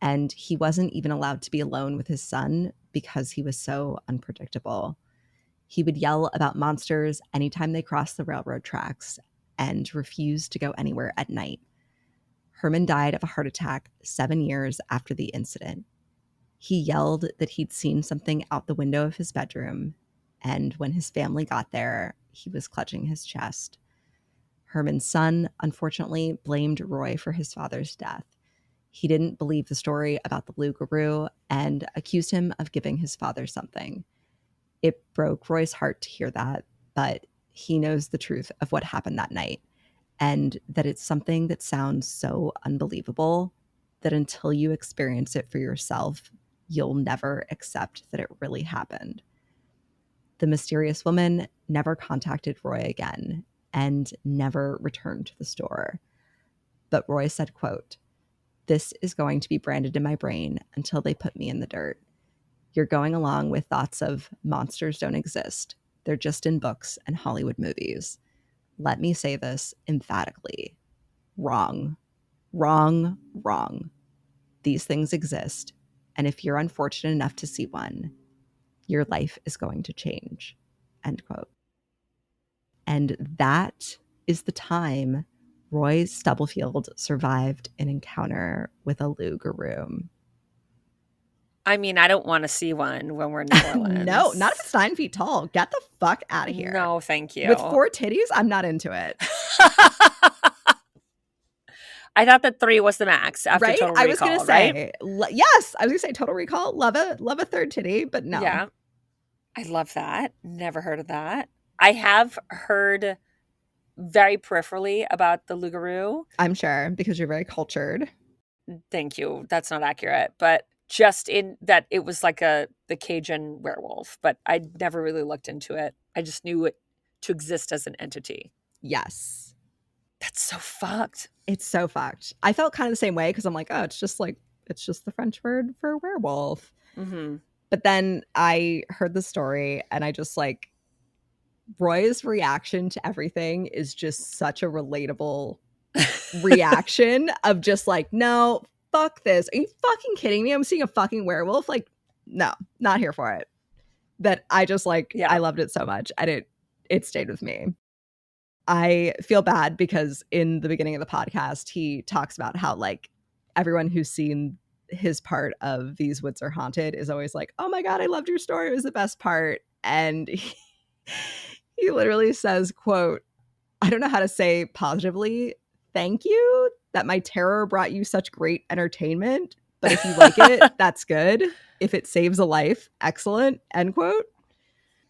And he wasn't even allowed to be alone with his son because he was so unpredictable. He would yell about monsters anytime they crossed the railroad tracks and refused to go anywhere at night. Herman died of a heart attack 7 years after the incident. He yelled that he'd seen something out the window of his bedroom, and when his family got there, he was clutching his chest. Herman's son, unfortunately, blamed Roy for his father's death. He didn't believe the story about the Loup Garou and accused him of giving his father something. It broke Roy's heart to hear that, but he knows the truth of what happened that night, and that it's something that sounds so unbelievable that until you experience it for yourself, you'll never accept that it really happened. The mysterious woman never contacted Roy again and never returned to the store. But Roy said, quote, "This is going to be branded in my brain until they put me in the dirt. You're going along with thoughts of monsters don't exist. They're just in books and Hollywood movies. Let me say this emphatically. Wrong. Wrong, wrong. These things exist. And if you're unfortunate enough to see one, your life is going to change." End quote. And that is the time Roy Stubblefield survived an encounter with a Loup Garou. I mean, I don't want to see one when we're in New Orleans. No, not if it's 9 feet tall. Get the fuck out of here. No, thank you. With 4 titties, I'm not into it. I thought that 3 was the max after right? Total I Recall, was going to say, yes, I was going to say Total Recall. Love a third titty, but no. Yeah. I love that. Never heard of that. I have heard very peripherally about the Lugaroo. I'm sure because you're very cultured. Thank you. That's not accurate, but just in that it was like the Cajun werewolf, but I never really looked into it. I just knew it to exist as an entity. Yes. That's so fucked. It's so fucked. I felt kind of the same way because I'm like, oh, it's just the French word for werewolf. Mm-hmm. But then I heard the story and I just like Roy's reaction to everything is just such a relatable reaction of just like, no, fuck this. Are you fucking kidding me? I'm seeing a fucking werewolf. Like, no, not here for it. That I just like, Yeah. I loved it so much and it stayed with me. I feel bad because in the beginning of the podcast, he talks about how like everyone who's seen his part of These Woods Are Haunted is always like, oh my God, I loved your story. It was the best part. And he literally says, quote, I don't know how to say positively, thank you that my terror brought you such great entertainment. But if you like it, that's good. If it saves a life, excellent, end quote.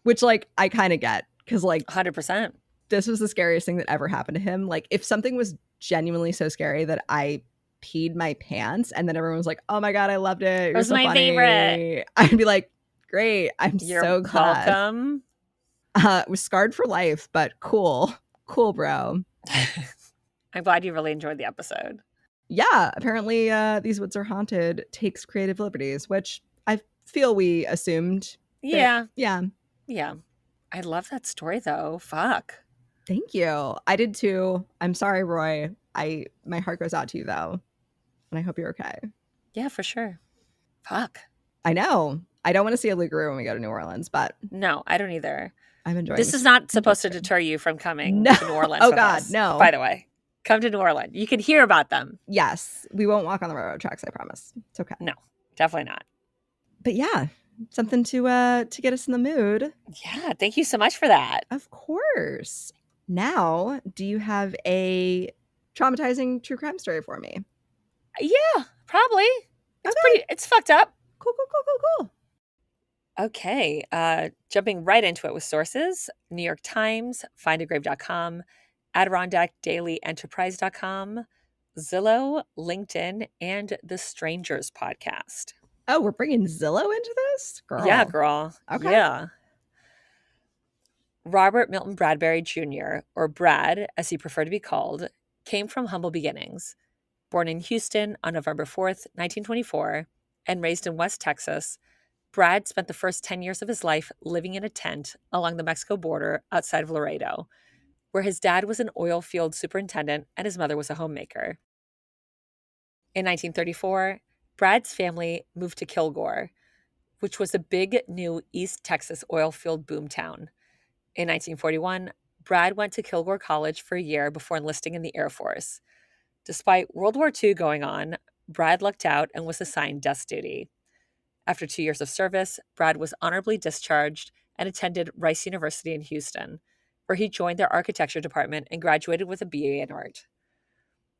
Which like I kind of get because like 100%. this was the scariest thing that ever happened to him. Like if something was genuinely so scary that I peed my pants and then everyone was like, oh my God, I loved it. You're was so my funny. favorite. I'd be like, great. I'm You're so glad. welcome. It was scarred for life, but cool. Cool, bro. I'm glad you really enjoyed the episode. Yeah, apparently These Woods Are Haunted takes creative liberties, which I feel we assumed. Yeah. Yeah. Yeah. I love that story though. Fuck. Thank you. I did too. I'm sorry, Roy. My heart goes out to you though. And I hope you're okay. Yeah, for sure. Fuck. I know. I don't want to see a Lugaroo when we go to New Orleans, but No, I don't either. I'm enjoying This is not supposed to deter you from coming to New Orleans. Oh with God, us, no. By the way, come to New Orleans. You can hear about them. Yes. We won't walk on the railroad tracks, I promise. It's okay. No, definitely not. But yeah, something to get us in the mood. Yeah, thank you so much for that. Of course. Now, do you have a traumatizing true crime story for me? Yeah, probably. It's Okay. it's fucked up. Cool, cool, cool, cool, cool. Okay, jumping right into it with sources: New York Times, findagrave.com, AdirondackDailyEnterprise.com, Zillow, LinkedIn, and The Strangers Podcast. Oh, we're bringing Zillow into this? Girl. Yeah, girl. Okay. Yeah. Robert Milton Bradbury Jr., or Brad, as he preferred to be called, came from humble beginnings. Born in Houston on November 4th, 1924, and raised in West Texas, Brad spent the first 10 years of his life living in a tent along the Mexico border outside of Laredo, where his dad was an oil field superintendent and his mother was a homemaker. In 1934, Brad's family moved to Kilgore, which was a big new East Texas oil field boomtown. In 1941, Brad went to Kilgore College for a year before enlisting in the Air Force. Despite World War II going on, Brad lucked out and was assigned desk duty. After 2 years of service, Brad was honorably discharged and attended Rice University in Houston, where he joined their architecture department and graduated with a BA in art.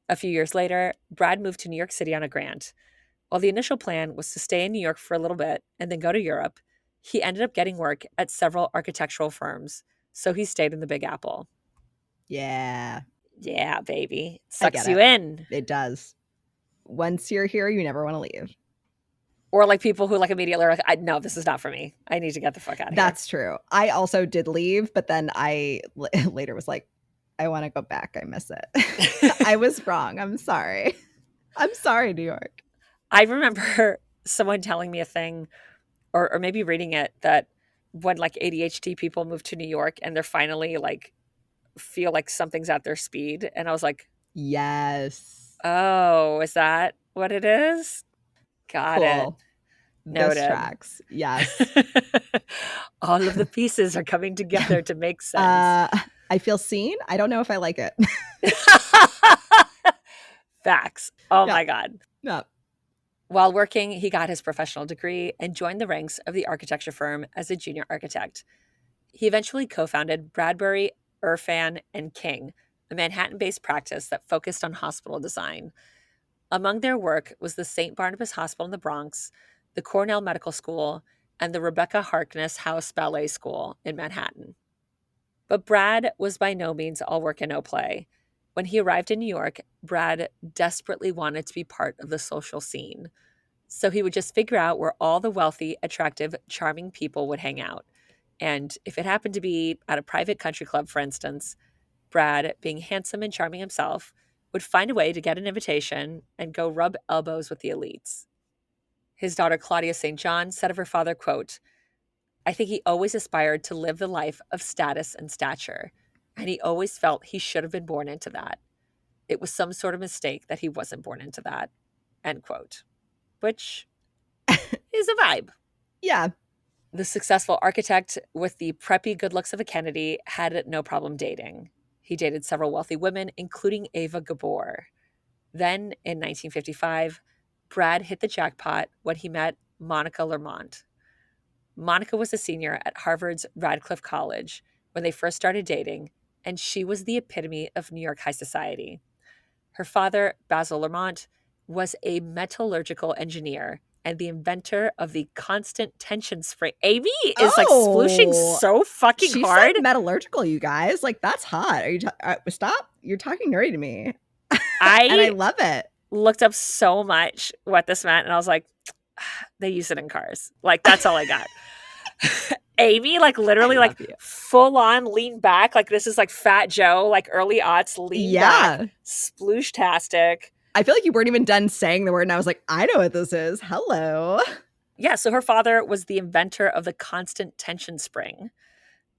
A few years later, Brad moved to New York City on a grant. While the initial plan was to stay in New York for a little bit and then go to Europe, he ended up getting work at several architectural firms, so he stayed in the Big Apple. Yeah. Yeah, baby. It sucks you it. in. It does. Once you're here, you never want to leave. Or like people who like immediately are like, no, this is not for me. I need to get the fuck out of here. That's true. I also did leave, but then I later was like, I want to go back. I miss it. I was wrong. I'm sorry. I'm sorry, New York. I remember someone telling me a thing, or maybe reading it, that when like ADHD people move to New York and they're finally like feel like something's at their speed. And I was like, yes. Oh, is that what it is? Got it. Noted. This tracks. Yes. All of the pieces are coming together to make sense. I feel seen. I don't know if I like it. Facts. Oh my God. Yeah. While working, he got his professional degree and joined the ranks of the architecture firm as a junior architect. He eventually co-founded Bradbury, Irfan, and King, a Manhattan-based practice that focused on hospital design. Among their work was the St. Barnabas Hospital in the Bronx, the Cornell Medical School, and the Rebecca Harkness House Ballet School in Manhattan. But Brad was by no means all work and no play. When he arrived in New York, Brad desperately wanted to be part of the social scene. So he would just figure out where all the wealthy, attractive, charming people would hang out. And if it happened to be at a private country club, for instance, Brad, being handsome and charming himself, would find a way to get an invitation and go rub elbows with the elites. His daughter Claudia St. John said of her father, quote, I think he always aspired to live the life of status and stature, and he always felt he should have been born into that. It was some sort of mistake that he wasn't born into that, end quote. Which is a vibe. Yeah. The successful architect with the preppy good looks of a Kennedy had no problem dating. He dated several wealthy women, including Eva Gabor. Then, in 1955, Brad hit the jackpot when he met Monica Lermont. Monica was a senior at Harvard's Radcliffe College when they first started dating, and she was the epitome of New York high society. Her father, Basil Lermont, was a metallurgical engineer and the inventor of the constant tension spring. Amy is like splooshing so fucking she hard. Said metallurgical, you guys. Like, that's hot. Are you stop? You're talking nerdy to me. And I love it. Looked up so much what this meant, and I was like, they use it in cars. Like, that's all I got. Amy, like, literally, like, full on lean back. Like, this is like Fat Joe, like early aughts, lean back, sploosh-tastic. I feel like you weren't even done saying the word, and I was like, I know what this is. Hello. Yeah, so her father was the inventor of the constant tension spring,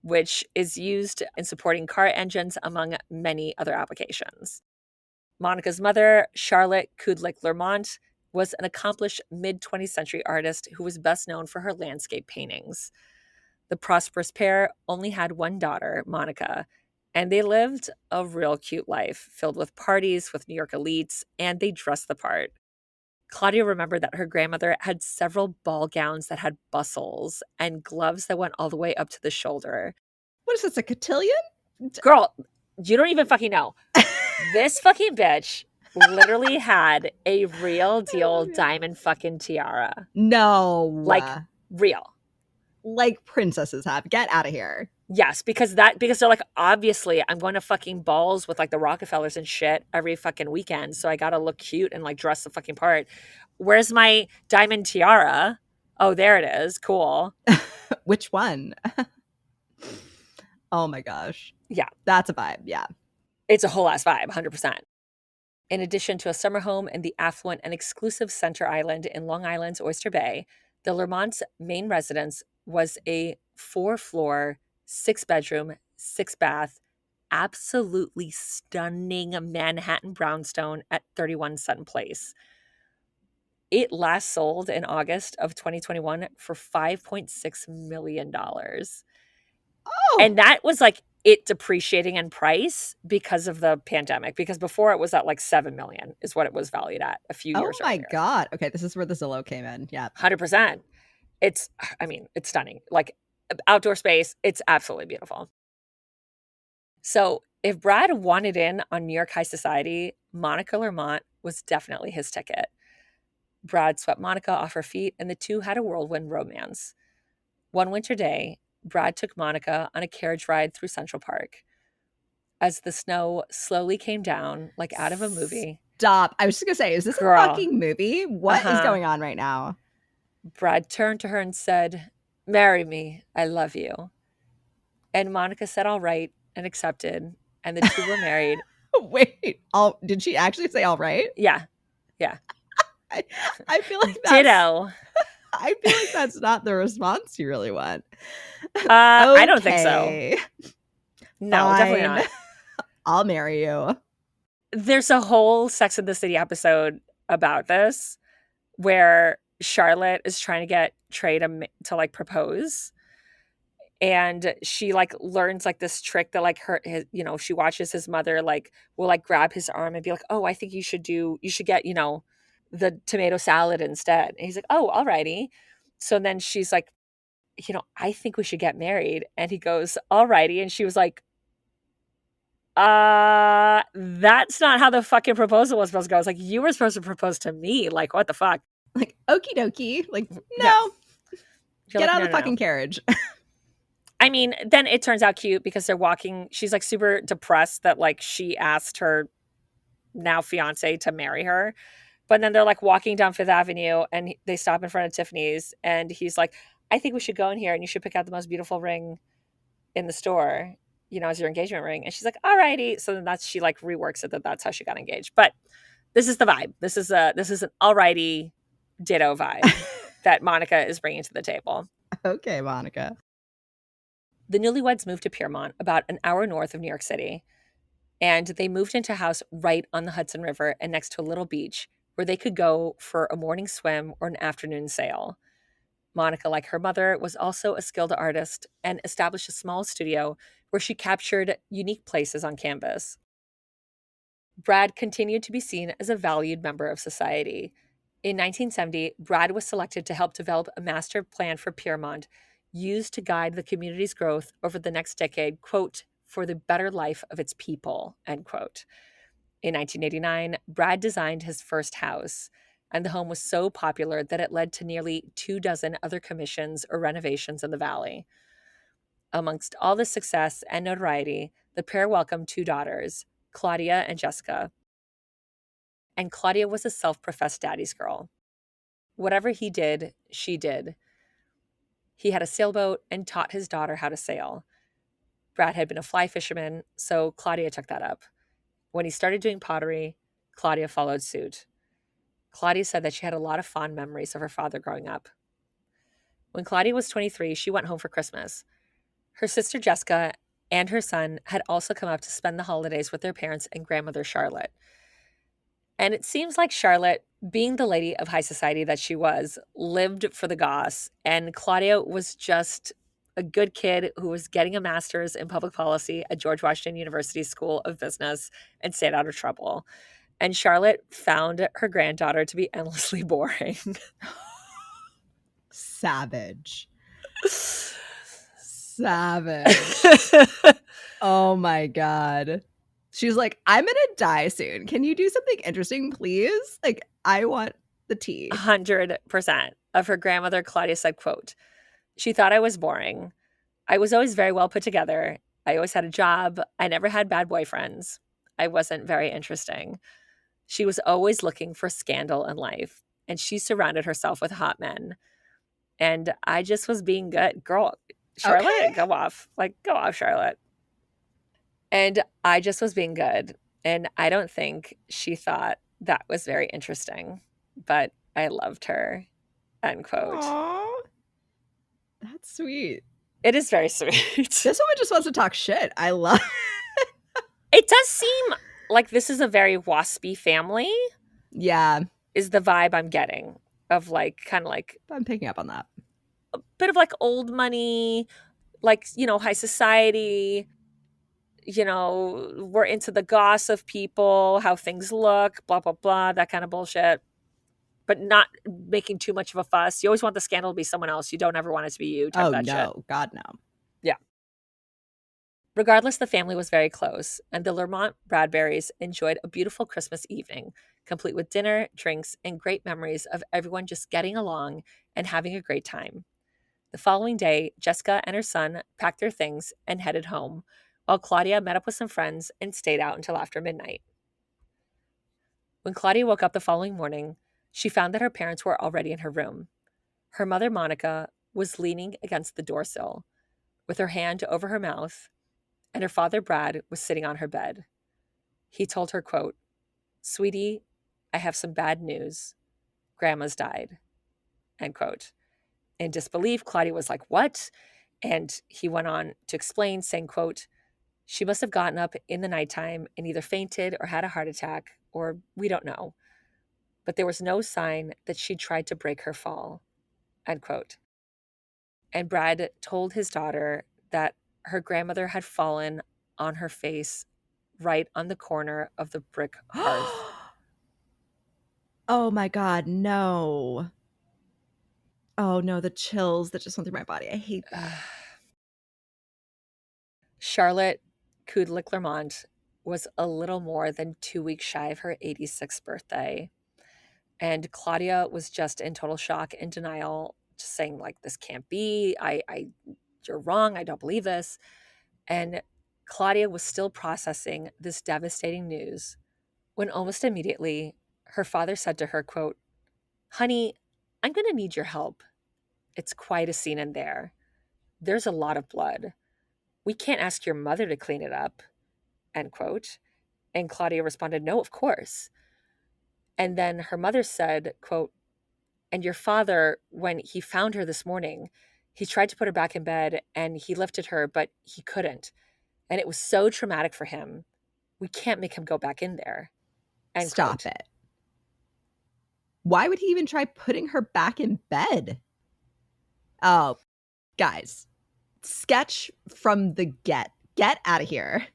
which is used in supporting car engines, among many other applications. Monica's mother, Charlotte Kudlik Lermont, was an accomplished mid-20th century artist who was best known for her landscape paintings. The prosperous pair only had one daughter, Monica, and they lived a real cute life, filled with parties with New York elites, and they dressed the part. Claudia remembered that her grandmother had several ball gowns that had bustles and gloves that went all the way up to the shoulder. What is this, a cotillion? Girl, you don't even fucking know. This fucking bitch literally had a real deal diamond fucking tiara. No. Like, real. Like princesses have. Get out of here. Yes, because they're like, obviously I'm going to fucking balls with like the Rockefellers and shit every fucking weekend, so I gotta look cute and like dress the fucking part. Where's my diamond tiara? Oh, there it is. Cool. Which one? Oh my gosh. Yeah. That's a vibe. Yeah. It's a whole ass vibe, 100%. In addition to a summer home in the affluent and exclusive Center Island in Long Island's Oyster Bay, the Lermont's main residence was a 4-floor, 6-bedroom, 6-bath, absolutely stunning Manhattan brownstone at 31 Sutton Place. It last sold in August of 2021 for $5.6 million. Oh. And that was like it depreciating in price because of the pandemic, because before it was at like 7 million is what it was valued at a few years earlier. Oh my God. Okay, this is where the Zillow came in. Yeah. 100%. It's stunning. Like, outdoor space, it's absolutely beautiful. So if Brad wanted in on New York high society, Monica Lermont was definitely his ticket. Brad swept Monica off her feet, and the two had a whirlwind romance. One winter day, Brad took Monica on a carriage ride through Central Park. As the snow slowly came down, like out of a movie. Stop. I was just going to say, is this a fucking movie? What is going on right now? Brad turned to her and said, "Marry me. I love you." And Monica said, "All right," and accepted. And the two were married. Wait. Did she actually say all right? Yeah. Yeah. I feel like that's... Ditto. I feel like that's not the response you really want. Okay. I don't think so. No, fine. Definitely not. I'll marry you. There's a whole Sex and the City episode about this where Charlotte is trying to get Trey to like propose. And she like learns like this trick that like she watches his mother like will like grab his arm and be like, "Oh, I think you should get, the tomato salad instead." And he's like, "Oh, alrighty." So then she's like, "I think we should get married." And he goes, "Alrighty." And she was like, that's not how the fucking proposal was supposed to go. It's like, you were supposed to propose to me. Like, what the fuck? Like, okie dokie. Like, no. Yeah. Get out of the fucking carriage. I mean, then it turns out cute because they're walking. She's like super depressed that like she asked her now fiance to marry her. But then they're like walking down Fifth Avenue and they stop in front of Tiffany's and he's like, I think we should go in here and you should pick out the most beautiful ring in the store, you know, as your engagement ring. And she's like, all righty. So then she like reworks it that's how she got engaged. But this is the vibe. This is an alrighty ditto vibe that Monica is bringing to the table. Okay, Monica. The newlyweds moved to Piermont, about an hour north of New York City, and they moved into a house right on the Hudson River and next to a little beach where they could go for a morning swim or an afternoon sail. Monica, like her mother, was also a skilled artist and established a small studio where she captured unique places on canvas. Brad continued to be seen as a valued member of society. In 1970, Brad was selected to help develop a master plan for Piermont used to guide the community's growth over the next decade, quote, for the better life of its people, end quote. In 1989, Brad designed his first house, and the home was so popular that it led to nearly 24 other commissions or renovations in the valley. Amongst all this success and notoriety, the pair welcomed 2 daughters, Claudia and Jessica. And Claudia was a self-professed daddy's girl. Whatever he did, she did. He had a sailboat and taught his daughter how to sail. Brad had been a fly fisherman, so Claudia took that up. When he started doing pottery, Claudia followed suit. Claudia said that she had a lot of fond memories of her father growing up. When Claudia was 23, she went home for Christmas. Her sister Jessica and her son had also come up to spend the holidays with their parents and grandmother Charlotte. And it seems like Charlotte, being the lady of high society that she was, lived for the goss, and Claudia was just a good kid who was getting a master's in public policy at George Washington University School of Business and stayed out of trouble. And Charlotte found her granddaughter to be endlessly boring. Savage. Savage. Oh my God. She's like, I'm going to die soon. Can you do something interesting, please? Like, I want the tea. 100% of her grandmother, Claudia said, quote, she thought I was boring. I was always very well put together. I always had a job. I never had bad boyfriends. I wasn't very interesting. She was always looking for scandal in life, and she surrounded herself with hot men. And I just was being good. Girl, Charlotte, Okay. go off. Like, go off, Charlotte. And I just was being good. And I don't think she thought that was very interesting, but I loved her, end quote. Aww. That's sweet. It is very sweet. This woman just wants to talk shit. I love It does seem like this is a very waspy family. Yeah. Is the vibe I'm getting of like, kind of like, I'm picking up on that. a bit of like old money, like, you know, high society. You know, we're into the goss of people, how things look, blah, blah, blah, that kind of bullshit. But not making too much of a fuss. You always want the scandal to be someone else. You don't ever want it to be you. Type Oh, that no. shit. God, no. Yeah. Regardless, the family was very close, and the Lermont Bradburys enjoyed a beautiful Christmas evening, complete with dinner, drinks, and great memories of everyone just getting along and having a great time. The following day, Jessica and her son packed their things and headed home, while Claudia met up with some friends and stayed out until after midnight. When Claudia woke up the following morning, she found that her parents were already in her room. Her mother, Monica, was leaning against the doorsill, with her hand over her mouth, and her father, Brad, was sitting on her bed. He told her, quote, "Sweetie, I have some bad news. Grandma's died," end quote. In disbelief, Claudia was like, what? And he went on to explain, saying, quote, "She must have gotten up in the nighttime and either fainted or had a heart attack, or we don't know. But there was no sign that she tried to break her fall," end quote. And Brad told his daughter that her grandmother had fallen on her face right on the corner of the brick hearth. Oh my God, no. Oh no, the chills that just went through my body. I hate that. Charlotte Kudlik Lermont was a little more than 2 weeks shy of her 86th birthday. And Claudia was just in total shock and denial, just saying, like, this can't be. you're wrong. I don't believe this. And Claudia was still processing this devastating news when almost immediately her father said to her, quote, "Honey, I'm going to need your help. It's quite a scene in there. There's a lot of blood. We can't ask your mother to clean it up," end quote. And Claudia responded, "No, of course." And then her mother said, quote, "And your father, when he found her this morning, he tried to put her back in bed and he lifted her, but he couldn't. And it was so traumatic for him. We can't make him go back in there." End Stop quote. it. Why would he even try putting her back in bed? Oh, guys, sketch from the get. Get out of here.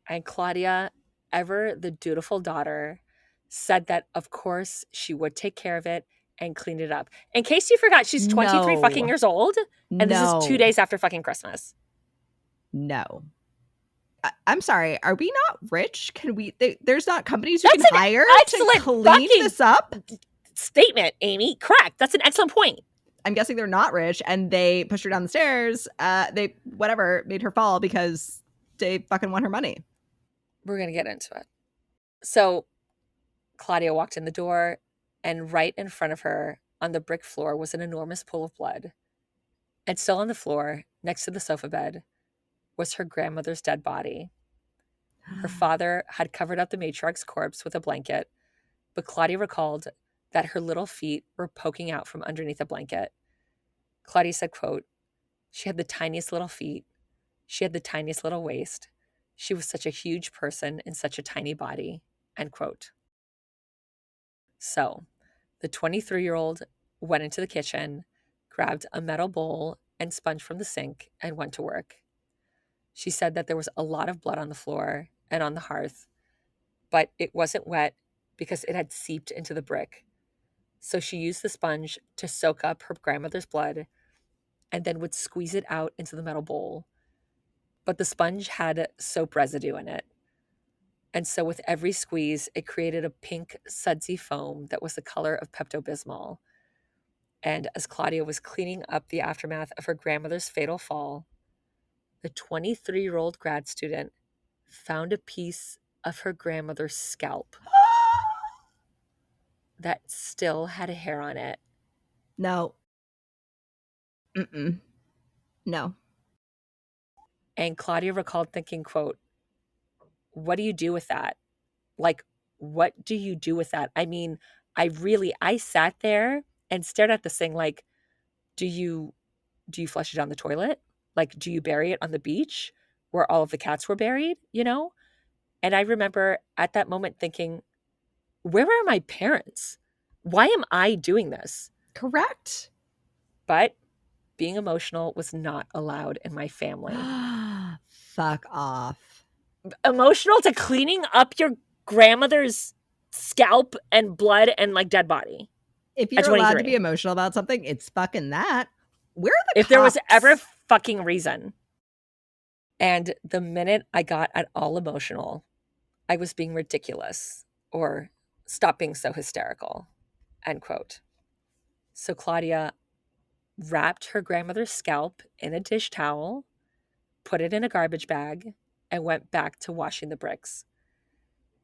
And Claudia, ever the dutiful daughter, said that of course she would take care of it and clean it up. In case you forgot, she's 23 fucking years old, and this is 2 days after fucking Christmas. No. I'm sorry. Are we not rich? Can we? There's not companies we can hire to clean this up? Statement, Amy. Correct. That's an excellent point. I'm guessing they're not rich, and they pushed her down the stairs. They made her fall because they fucking want her money. We're gonna get into it. So Claudia walked in the door, and right in front of her on the brick floor was an enormous pool of blood. And still on the floor, next to the sofa bed, was her grandmother's dead body. Her father had covered up the matriarch's corpse with a blanket, but Claudia recalled that her little feet were poking out from underneath the blanket. Claudia said, quote, "She had the tiniest little feet. She had the tiniest little waist. She was such a huge person in such a tiny body," end quote. So the 23-year-old went into the kitchen, grabbed a metal bowl and sponge from the sink, and went to work. She said that there was a lot of blood on the floor and on the hearth, but it wasn't wet because it had seeped into the brick. So she used the sponge to soak up her grandmother's blood and then would squeeze it out into the metal bowl. But the sponge had soap residue in it. And so with every squeeze, it created a pink sudsy foam that was the color of Pepto-Bismol. And as Claudia was cleaning up the aftermath of her grandmother's fatal fall, the 23-year-old grad student found a piece of her grandmother's scalp that still had a hair on it. No. No. And Claudia recalled thinking, quote, "What do you do with that? Like, what do you do with that?" I mean, I sat there and stared at this thing like, do you flush it down the toilet? Like, do you bury it on the beach where all of the cats were buried, you know? And I remember at that moment thinking, where are my parents? Why am I doing this? Correct. But being emotional was not allowed in my family. Fuck off. Emotional to cleaning up your grandmother's scalp and blood and like dead body. If you're allowed to be emotional about something, it's fucking that. Where are the If cops? there was ever fucking reason. And the minute I got at all emotional, I was being ridiculous or stop being so hysterical, end quote. So Claudia wrapped her grandmother's scalp in a dish towel, put it in a garbage bag, and went back to washing the bricks.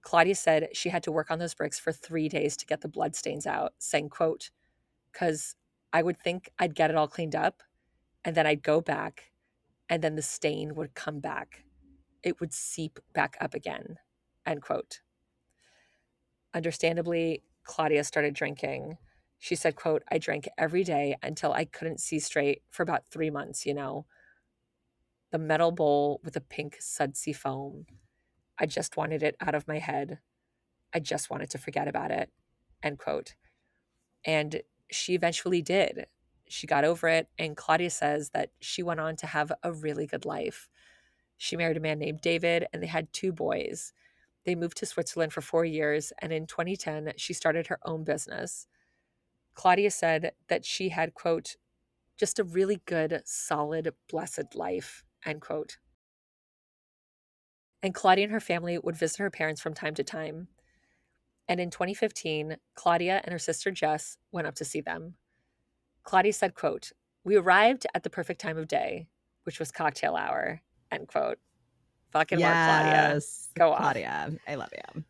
Claudia said she had to work on those bricks for 3 days to get the blood stains out, saying, quote, "Because I would think I'd get it all cleaned up, and then I'd go back, and then the stain would come back. It would seep back up again," end quote. Understandably, Claudia started drinking. She said, quote, "I drank every day until I couldn't see straight for about 3 months, you know. The metal bowl with the pink sudsy foam. I just wanted it out of my head. I just wanted to forget about it," end quote. And she eventually did. She got over it, and Claudia says that she went on to have a really good life. She married a man named David, and they had 2 boys. They moved to Switzerland for 4 years, and in 2010, she started her own business. Claudia said that she had, quote, "just a really good, solid, blessed life," end quote. And Claudia and her family would visit her parents from time to time. And in 2015, Claudia and her sister Jess went up to see them. Claudia said, quote, We arrived at the perfect time of day, which was cocktail hour, end quote. Fucking work, Claudia. Yes. Go off. Claudia, I love you.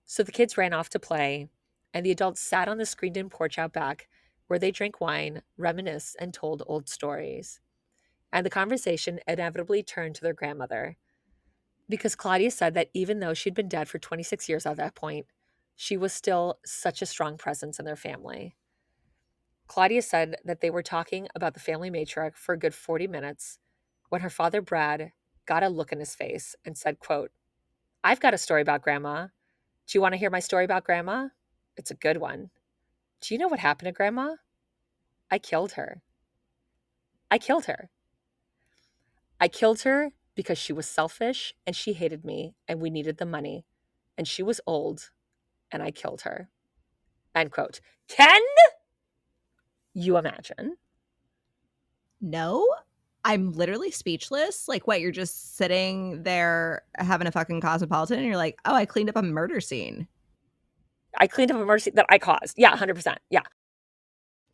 So the kids ran off to play, and the adults sat on the screened-in porch out back where they drank wine, reminisced, and told old stories. And the conversation inevitably turned to their grandmother, because Claudia said that even though she'd been dead for 26 years at that point, she was still such a strong presence in their family. Claudia said that they were talking about the family matriarch for a good 40 minutes when her father, Brad, got a look in his face and said, quote, "I've got a story about Grandma. Do you want to hear my story about Grandma? It's a good one. Do you know what happened to Grandma? I killed her. I killed her. I killed her because she was selfish and she hated me and we needed the money. And she was old and I killed her." End quote. Can you imagine? No, I'm literally speechless. Like, what? You're just sitting there having a fucking cosmopolitan, and you're like, "Oh, I cleaned up a murder scene." I cleaned up a mercy that I caused. Yeah, 100%. Yeah.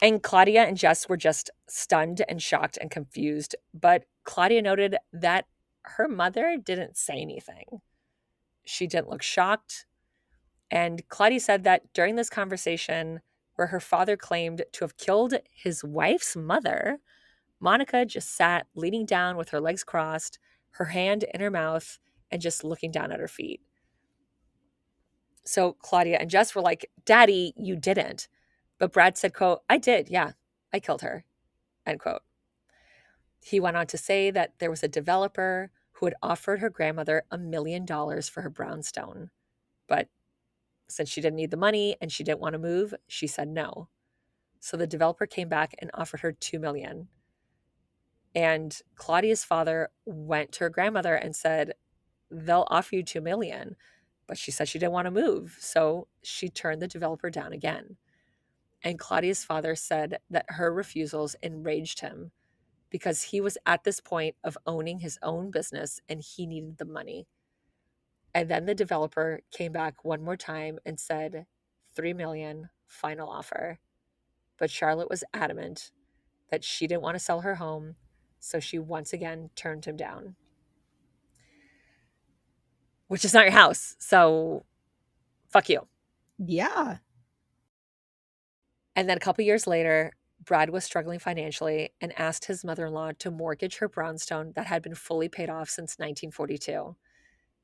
And Claudia and Jess were just stunned and shocked and confused. But Claudia noted that her mother didn't say anything. She didn't look shocked. And Claudia said that during this conversation, where her father claimed to have killed his wife's mother, Monica just sat leaning down with her legs crossed, her hand in her mouth, and just looking down at her feet. So Claudia and Jess were like, "Daddy, you didn't." But Brad said, quote, "I did. Yeah, I killed her," end quote. He went on to say that there was a developer who had offered her grandmother $1 million for her brownstone. But since she didn't need the money and she didn't want to move, she said no. So the developer came back and offered her $2 million. And Claudia's father went to her grandmother and said, "They'll offer you $2 million." But she said she didn't want to move. So she turned the developer down again. And Claudia's father said that her refusals enraged him because he was at this point of owning his own business and he needed the money. And then the developer came back one more time and said, $3 million, final offer. But Charlotte was adamant that she didn't want to sell her home, so she once again turned him down. Which is not your house, so fuck you. Yeah. And then a couple years later, Brad was struggling financially and asked his mother-in-law to mortgage her brownstone that had been fully paid off since 1942.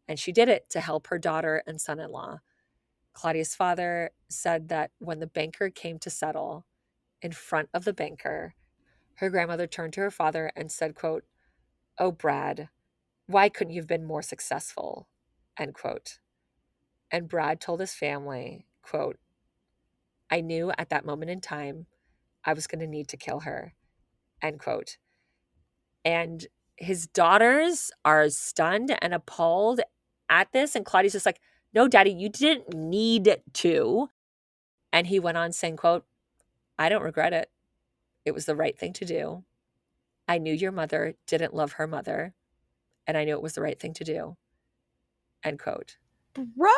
And she did it to help her daughter and son-in-law. Claudia's father said that when the banker came to settle, in front of the banker, her grandmother turned to her father and said, quote, "Oh, Brad, why couldn't you have been more successful?" End quote. And Brad told his family, quote, "I knew at that moment in time I was going to need to kill her," end quote. And his daughters are stunned and appalled at this. And Claudia's just like, "No, Daddy, you didn't need to." And he went on saying, quote, "I don't regret it. It was the right thing to do. I knew your mother didn't love her mother, and I knew it was the right thing to do," end quote. Bro,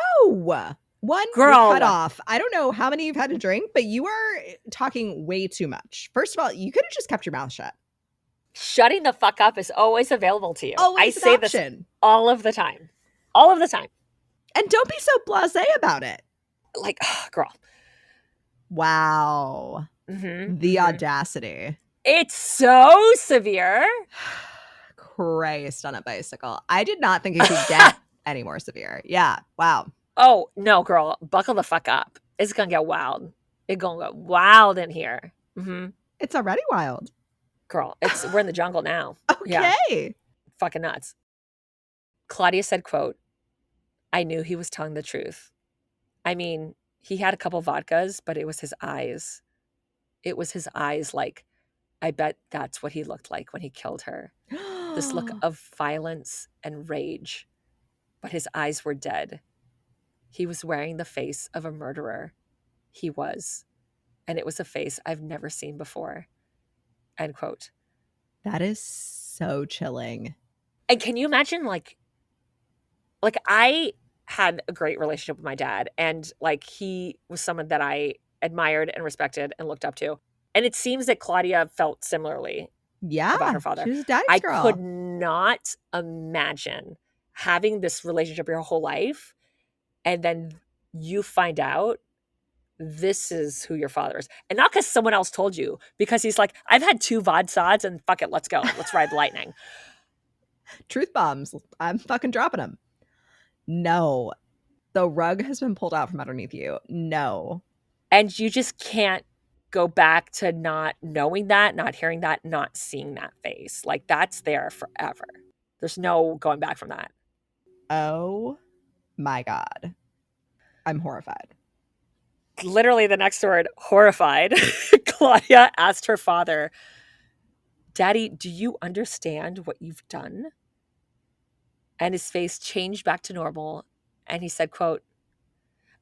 one, Girl. you're cut off. I don't know how many you've had to drink, but you are talking way too much. First of all, you could have just kept your mouth shut. Shutting the fuck up is always available to you. Always I say an this option. all of the time. All of the time. And don't be so blasé about it. Like, oh, girl. Wow. Mm-hmm. The audacity. It's so severe. Christ on a bicycle. I did not think it could get any more severe. Yeah. Wow. Oh, no, girl. Buckle the fuck up. It's going to get wild. It's going to get wild in here. Mm-hmm. It's already wild. Girl, we're in the jungle now. Okay. Yeah. Fucking nuts. Claudia said, quote, "I knew he was telling the truth. I mean, he had a couple vodkas, but it was his eyes. It was his eyes. Like, I bet that's what he looked like when he killed her. This look of violence and rage. But his eyes were dead. He was wearing the face of a murderer. He was. And it was a face I've never seen before." End quote. That is so chilling. And can you imagine, like I had a great relationship with my dad, and like he was someone that I admired and respected and looked up to. And it seems that Claudia felt similarly about her Yeah, father. she was a daddy's I could girl. not imagine having this relationship your whole life and then you find out this is who your father is. And not because someone else told you, because he's like, I've had 2 Vodsods and fuck it, let's go. Let's ride the lightning. Truth bombs. I'm fucking dropping them. No. The rug has been pulled out from underneath you. No. And you just can't go back to not knowing that, not hearing that, not seeing that face. Like that's there forever. There's no going back from that. Oh my God. I'm horrified. Literally the next word, horrified. Claudia asked her father, Daddy, do you understand what you've done? And his face changed back to normal. And he said, quote,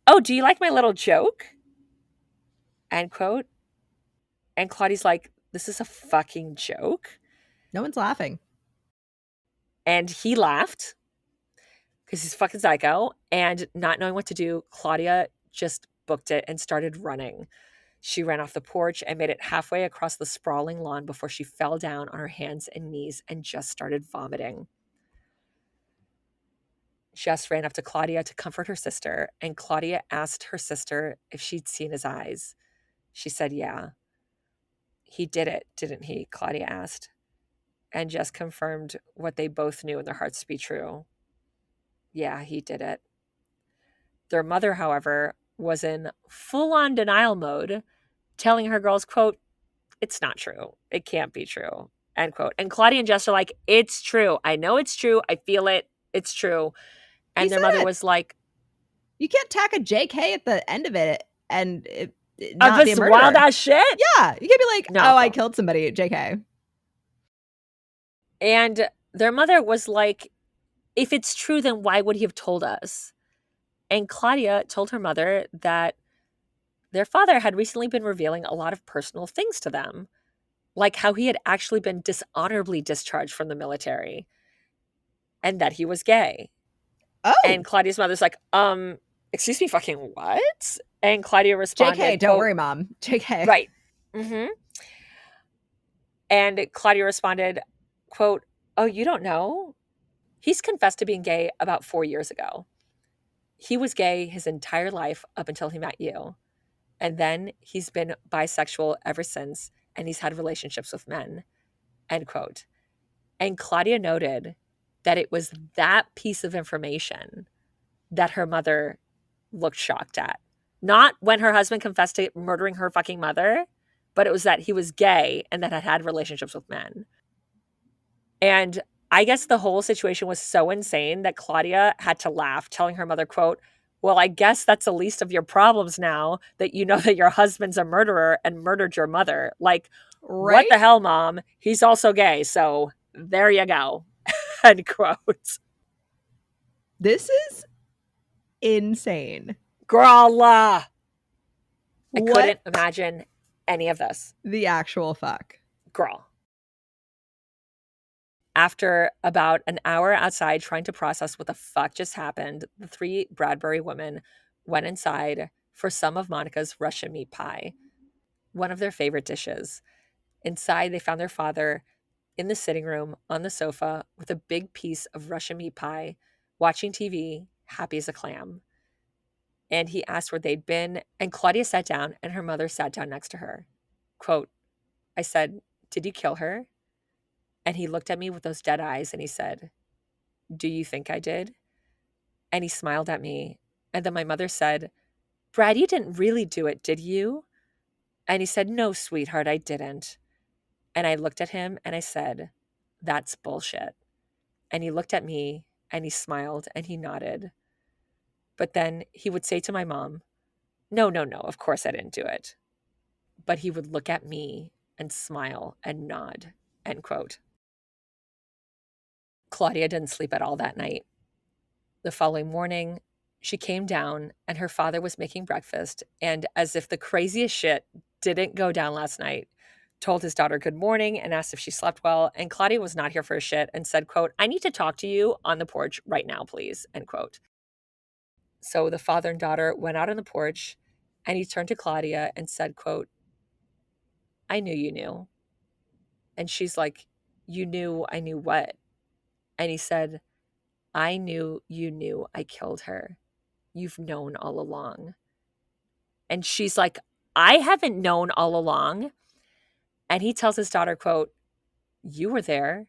oh, do you like my little joke? End quote. And Claudia's like, this is a fucking joke. No one's laughing. And he laughed because he's fucking psycho. And not knowing what to do, Claudia just booked it and started running. She ran off the porch and made it halfway across the sprawling lawn before she fell down on her hands and knees and just started vomiting. Jess ran up to Claudia to comfort her sister, and Claudia asked her sister if she'd seen his eyes. She said, yeah. He did it, didn't he? Claudia asked. And Jess confirmed what they both knew in their hearts to be true. Yeah, he did it. Their mother, however, was in full-on denial mode, telling her girls, quote, it's not true. It can't be true, end quote. And Claudia and Jess are like, it's true. I know it's true. I feel it. It's true. And their mother was like, you can't tack a JK at the end of it and not be a murderer. Wild ass shit? Yeah. You can't be like, no, I killed somebody, JK. And their mother was like, if it's true, then why would he have told us? And Claudia told her mother that their father had recently been revealing a lot of personal things to them, like how he had actually been dishonorably discharged from the military and that he was gay. Oh. And Claudia's mother's like, excuse me, fucking what? And Claudia responded, JK, don't worry, Mom. JK. Right. Mm-hmm. And Claudia responded, quote, oh, you don't know? He's confessed to being gay about 4 years ago. He was gay his entire life up until he met you. And then he's been bisexual ever since, and he's had relationships with men, end quote. And Claudia noted that it was that piece of information that her mother looked shocked at. Not when her husband confessed to murdering her fucking mother, but it was that he was gay and that had relationships with men. And I guess the whole situation was so insane that Claudia had to laugh, telling her mother, quote, well, I guess that's the least of your problems now that you know that your husband's a murderer and murdered your mother. Like, right? What the hell, Mom? He's also gay. So there you go. End quote. This is insane. Girl, I couldn't imagine any of this. The actual fuck. Girl. After about an hour outside trying to process what the fuck just happened, the 3 Bradbury women went inside for some of Monica's Russian meat pie, one of their favorite dishes. Inside, they found their father in the sitting room on the sofa with a big piece of Russian meat pie, watching TV, happy as a clam. And he asked where they'd been, and Claudia sat down, and her mother sat down next to her. Quote, I said, did you kill her? And he looked at me with those dead eyes and he said, do you think I did? And he smiled at me. And then my mother said, Brad, you didn't really do it, did you? And he said, no, sweetheart, I didn't. And I looked at him and I said, that's bullshit. And he looked at me and he smiled and he nodded. But then he would say to my mom, no, of course I didn't do it. But he would look at me and smile and nod, end quote. Claudia didn't sleep at all that night. The following morning, she came down and her father was making breakfast, and as if the craziest shit didn't go down last night, told his daughter good morning and asked if she slept well, and Claudia was not here for a shit and said, quote, I need to talk to you on the porch right now, please, end quote. So the father and daughter went out on the porch, and he turned to Claudia and said, quote, I knew you knew. And she's like, you knew I knew what? And he said, I knew you knew I killed her. You've known all along. And she's like, I haven't known all along. And he tells his daughter, quote, you were there.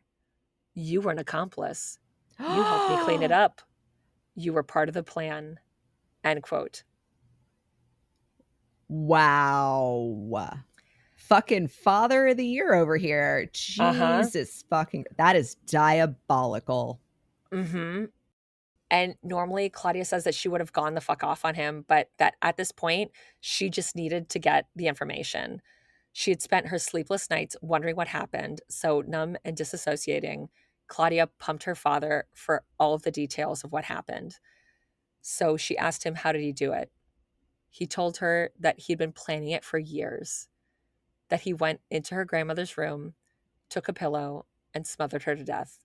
You were an accomplice. You helped me clean it up. You were part of the plan. End quote. Wow. Fucking father of the year over here. Jesus fucking, that is diabolical. Mm-hmm. And normally Claudia says that she would have gone the fuck off on him, but that at this point, she just needed to get the information. She had spent her sleepless nights wondering what happened. So, numb and disassociating, Claudia pumped her father for all of the details of what happened. So she asked him, how did he do it? He told her that he'd been planning it for years, that he went into her grandmother's room, took a pillow, and smothered her to death.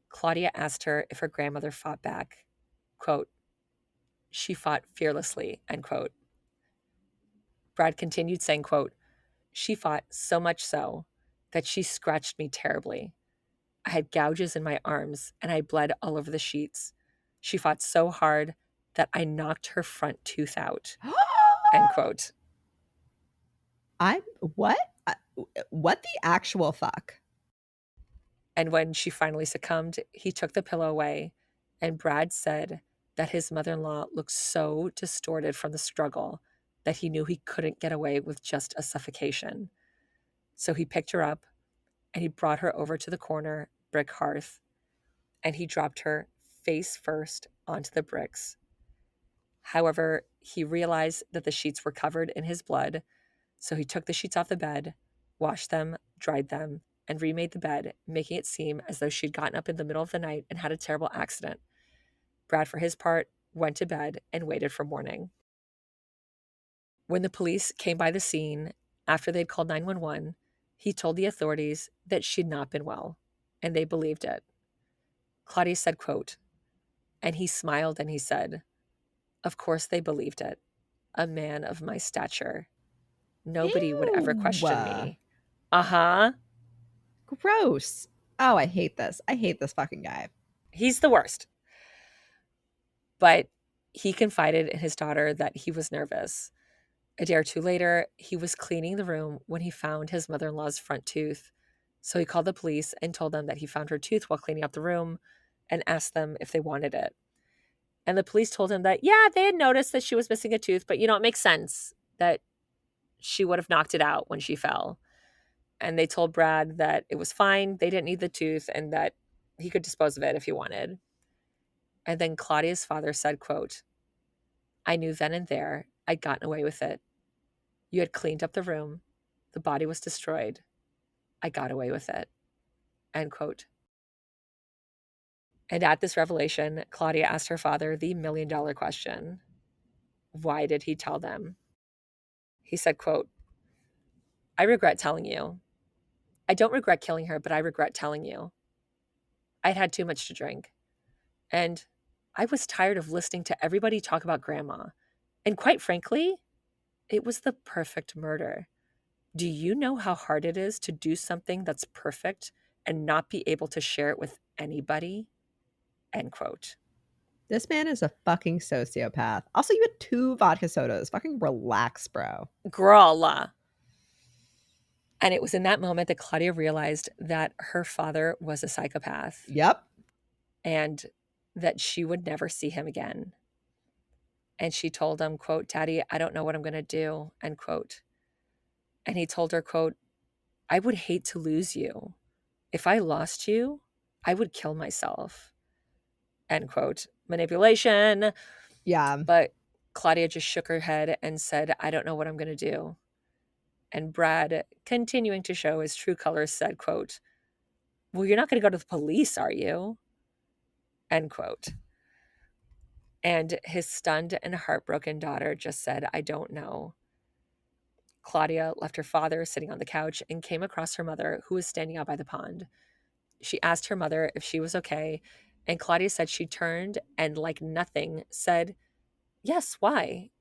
Claudia asked her if her grandmother fought back. Quote, she fought fearlessly, end quote. Brad continued saying, quote, she fought so much so that she scratched me terribly. I had gouges in my arms and I bled all over the sheets. She fought so hard that I knocked her front tooth out, end quote. What? What the actual fuck? And when she finally succumbed, he took the pillow away, and Brad said that his mother-in-law looked so distorted from the struggle that he knew he couldn't get away with just a suffocation. So he picked her up and he brought her over to the corner brick hearth, and he dropped her face first onto the bricks. However, he realized that the sheets were covered in his blood, so he took the sheets off the bed, washed them, dried them, and remade the bed, making it seem as though she'd gotten up in the middle of the night and had a terrible accident. Brad, for his part, went to bed and waited for morning. When the police came by the scene after they'd called 911, he told the authorities that she'd not been well, and they believed it. Claudia said, quote, and he smiled and he said, of course they believed it. A man of my stature. Nobody would ever question me. Uh-huh. Gross. Oh, I hate this. I hate this fucking guy. He's the worst. But he confided in his daughter that he was nervous. A day or two later, he was cleaning the room when he found his mother-in-law's front tooth. So he called the police and told them that he found her tooth while cleaning up the room and asked them if they wanted it. And the police told him that, yeah, they had noticed that she was missing a tooth, but, it makes sense that she would have knocked it out when she fell. And they told Brad that it was fine, they didn't need the tooth, and that he could dispose of it if he wanted. And then Claudia's father said, quote, I knew then and there I'd gotten away with it. You had cleaned up the room. The body was destroyed. I got away with it. End quote. And at this revelation, Claudia asked her father the $1 million question. Why did he tell them? He said, quote, I regret telling you. I don't regret killing her, but I regret telling you. I'd had too much to drink. And I was tired of listening to everybody talk about Grandma. And quite frankly, it was the perfect murder. Do you know how hard it is to do something that's perfect and not be able to share it with anybody? End quote. This man is a fucking sociopath. Also, you had 2 vodka sodas. Fucking relax, bro. Girl. And it was in that moment that Claudia realized that her father was a psychopath. Yep. And that she would never see him again. And she told him, quote, Daddy, I don't know what I'm going to do, end quote. And he told her, quote, I would hate to lose you. If I lost you, I would kill myself, end quote. Manipulation. Yeah. But Claudia just shook her head and said, I don't know what I'm going to do. And Brad, continuing to show his true colors, said, quote, well, you're not going to go to the police, are you? End quote. And his stunned and heartbroken daughter just said, I don't know. Claudia left her father sitting on the couch and came across her mother, who was standing out by the pond. She asked her mother if she was okay, and Claudia said she turned and, like nothing, said, yes, why?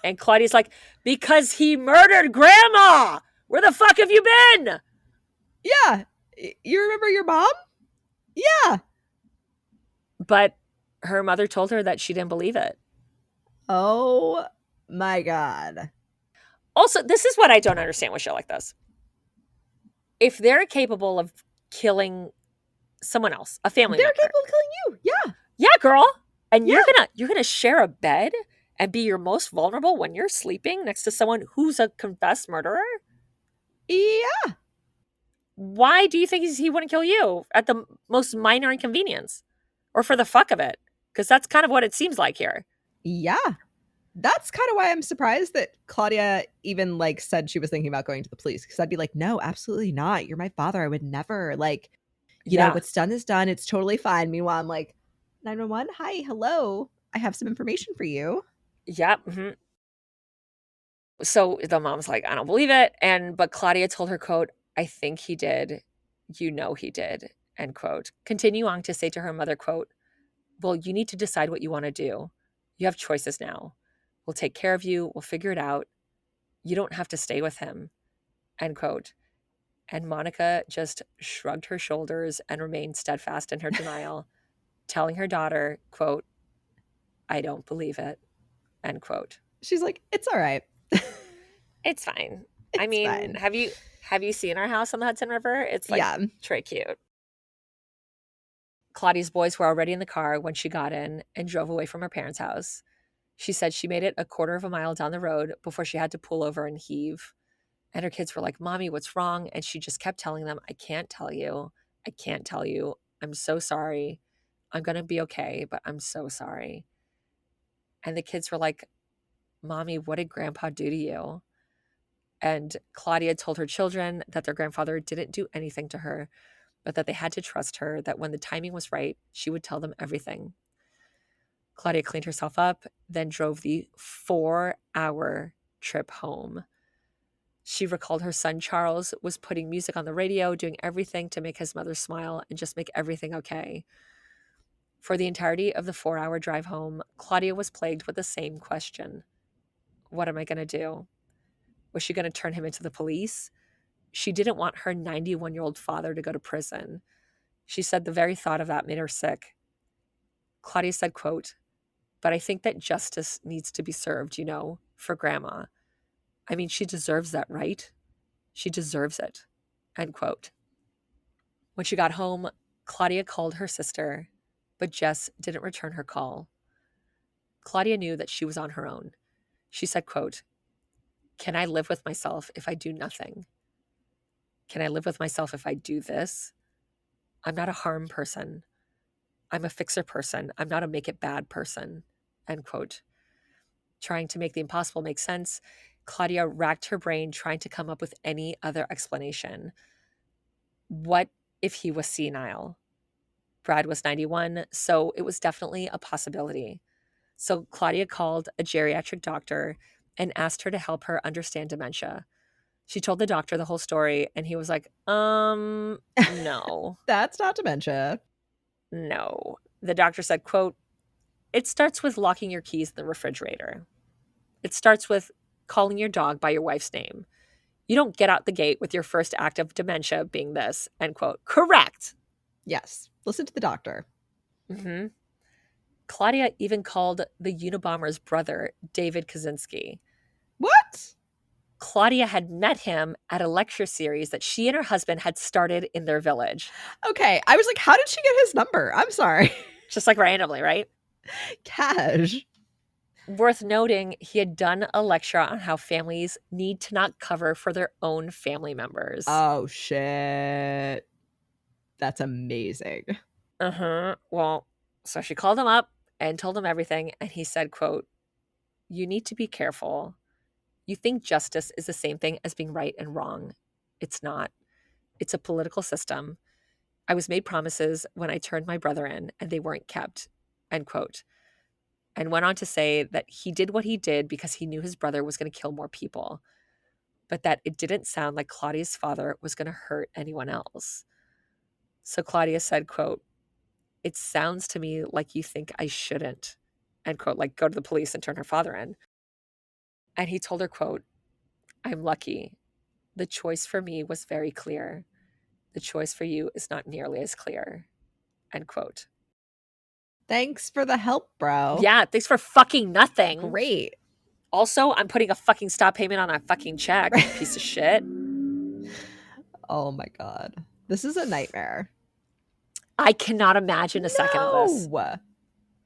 And Claudia's like, because he murdered Grandma! Where the fuck have you been? Yeah. You remember your mom? Yeah. But her mother told her that she didn't believe it. Oh my God. Also, this is what I don't understand with shit like this. If they're capable of killing someone else, a family They're member, capable of killing you. Yeah. yeah, girl, and Yeah. you're gonna share a bed and be your most vulnerable when you're sleeping next to someone who's a confessed murderer. Yeah. Why do you think he wouldn't kill you at the most minor inconvenience, or for the fuck of it? Because that's kind of what it seems like here. Yeah. That's kind of why I'm surprised that Claudia even like said she was thinking about going to the police, because I'd be like, no, absolutely not. You're my father. I would never, like, Yeah, what's done is done. It's totally fine. Meanwhile, I'm like, 911, hi, hello. I have some information for you. yeah. So the mom's like, I don't believe it. But Claudia told her, quote, I think he did. You know he did, end quote. Continue on to say to her mother, quote, well, you need to decide what you want to do. You have choices now. We'll take care of you. We'll figure it out. You don't have to stay with him, end quote. And Monica just shrugged her shoulders and remained steadfast in her denial, telling her daughter, quote, I don't believe it, end quote. She's like, it's all right. It's fine. I It's mean, fine. have you seen our house on the Hudson River? It's like Yeah. très cute. Claudia's boys were already in the car when she got in and drove away from her parents' house. She said she made it a quarter of a mile down the road before she had to pull over and heave. And her kids were like, Mommy, what's wrong? And she just kept telling them, I can't tell you. I can't tell you. I'm so sorry. I'm going to be okay, but I'm so sorry. And the kids were like, Mommy, what did Grandpa do to you? And Claudia told her children that their grandfather didn't do anything to her, but that they had to trust her, that when the timing was right, she would tell them everything. Claudia cleaned herself up, then drove the 4-hour trip home. She recalled her son Charles was putting music on the radio, doing everything to make his mother smile and just make everything okay. For the entirety of the 4-hour drive home, Claudia was plagued with the same question. What am I going to do? Was she going to turn him into the police? She didn't want her 91-year-old father to go to prison. She said the very thought of that made her sick. Claudia said, quote, but I think that justice needs to be served, for Grandma. I mean, she deserves that, right? She deserves it, end quote. When she got home, Claudia called her sister, but Jess didn't return her call. Claudia knew that she was on her own. She said, quote, can I live with myself if I do nothing? Can I live with myself if I do this? I'm not a harm person. I'm a fixer person. I'm not a make it bad person, end quote. Trying to make the impossible make sense, Claudia racked her brain trying to come up with any other explanation. What if he was senile? Brad was 91, so it was definitely a possibility. So Claudia called a geriatric doctor and asked her to help her understand dementia. She told the doctor the whole story, and he was like, no, That's not dementia. no. The doctor said, quote, it starts with locking your keys in the refrigerator. It starts with calling your dog by your wife's name. You don't get out the gate with your first act of dementia being this, end quote. Correct. Yes. Listen to the doctor. Mm-hmm. Claudia even called the Unabomber's brother, David Kaczynski. What? Claudia had met him at a lecture series that she and her husband had started in their village. Okay. I was like, how did she get his number? I'm sorry. Just like randomly, right? Cash. Worth noting, he had done a lecture on how families need to not cover for their own family members. Oh, shit. That's amazing. Uh-huh. Well, so she called him up and told him everything, and he said, quote, you need to be careful. You think justice is the same thing as being right and wrong. It's not. It's a political system. I was made promises when I turned my brother in, and they weren't kept, end quote. And went on to say that he did what he did because he knew his brother was going to kill more people, but that it didn't sound like Claudia's father was going to hurt anyone else. So Claudia said, quote, it sounds to me like you think I shouldn't, end quote, like go to the police and turn her father in. And he told her, quote, I'm lucky. The choice for me was very clear. The choice for you is not nearly as clear. End quote. Thanks for the help, bro. Yeah, thanks for fucking nothing. Great. Also, I'm putting a fucking stop payment on a fucking check, piece of shit. Oh my God. This is a nightmare. I cannot imagine a second of this.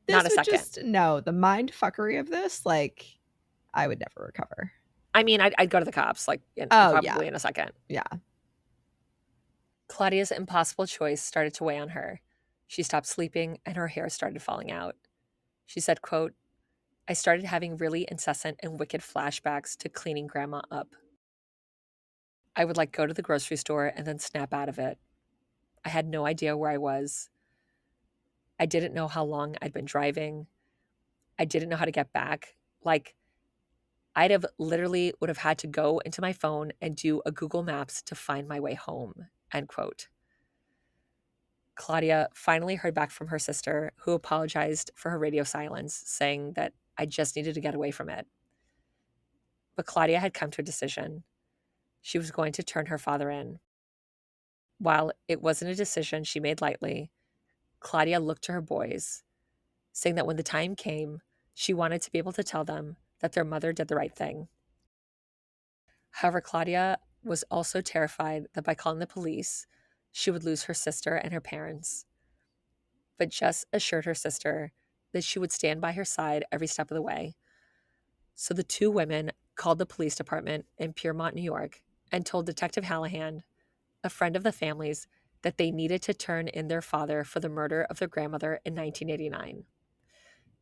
Not a second. No, the mind fuckery of this, like, I would never recover. I mean, I'd go to the cops, like, probably in a second. Yeah. Claudia's impossible choice started to weigh on her. She stopped sleeping and her hair started falling out. She said, quote, I started having really incessant and wicked flashbacks to cleaning grandma up. I would like go to the grocery store and then snap out of it. I had no idea where I was. I didn't know how long I'd been driving. I didn't know how to get back. Like, I'd have literally would have had to go into my phone and do a Google Maps to find my way home, end quote. Claudia finally heard back from her sister, who apologized for her radio silence, saying that I just needed to get away from it. But Claudia had come to a decision. She was going to turn her father in. While it wasn't a decision she made lightly, Claudia looked to her boys, saying that when the time came, she wanted to be able to tell them that their mother did the right thing. However, Claudia was also terrified that by calling the police, she would lose her sister and her parents, but Jess assured her sister that she would stand by her side every step of the way. So the two women called the police department in Piermont, New York, and told Detective Hallahan, a friend of the family's, that they needed to turn in their father for the murder of their grandmother in 1989.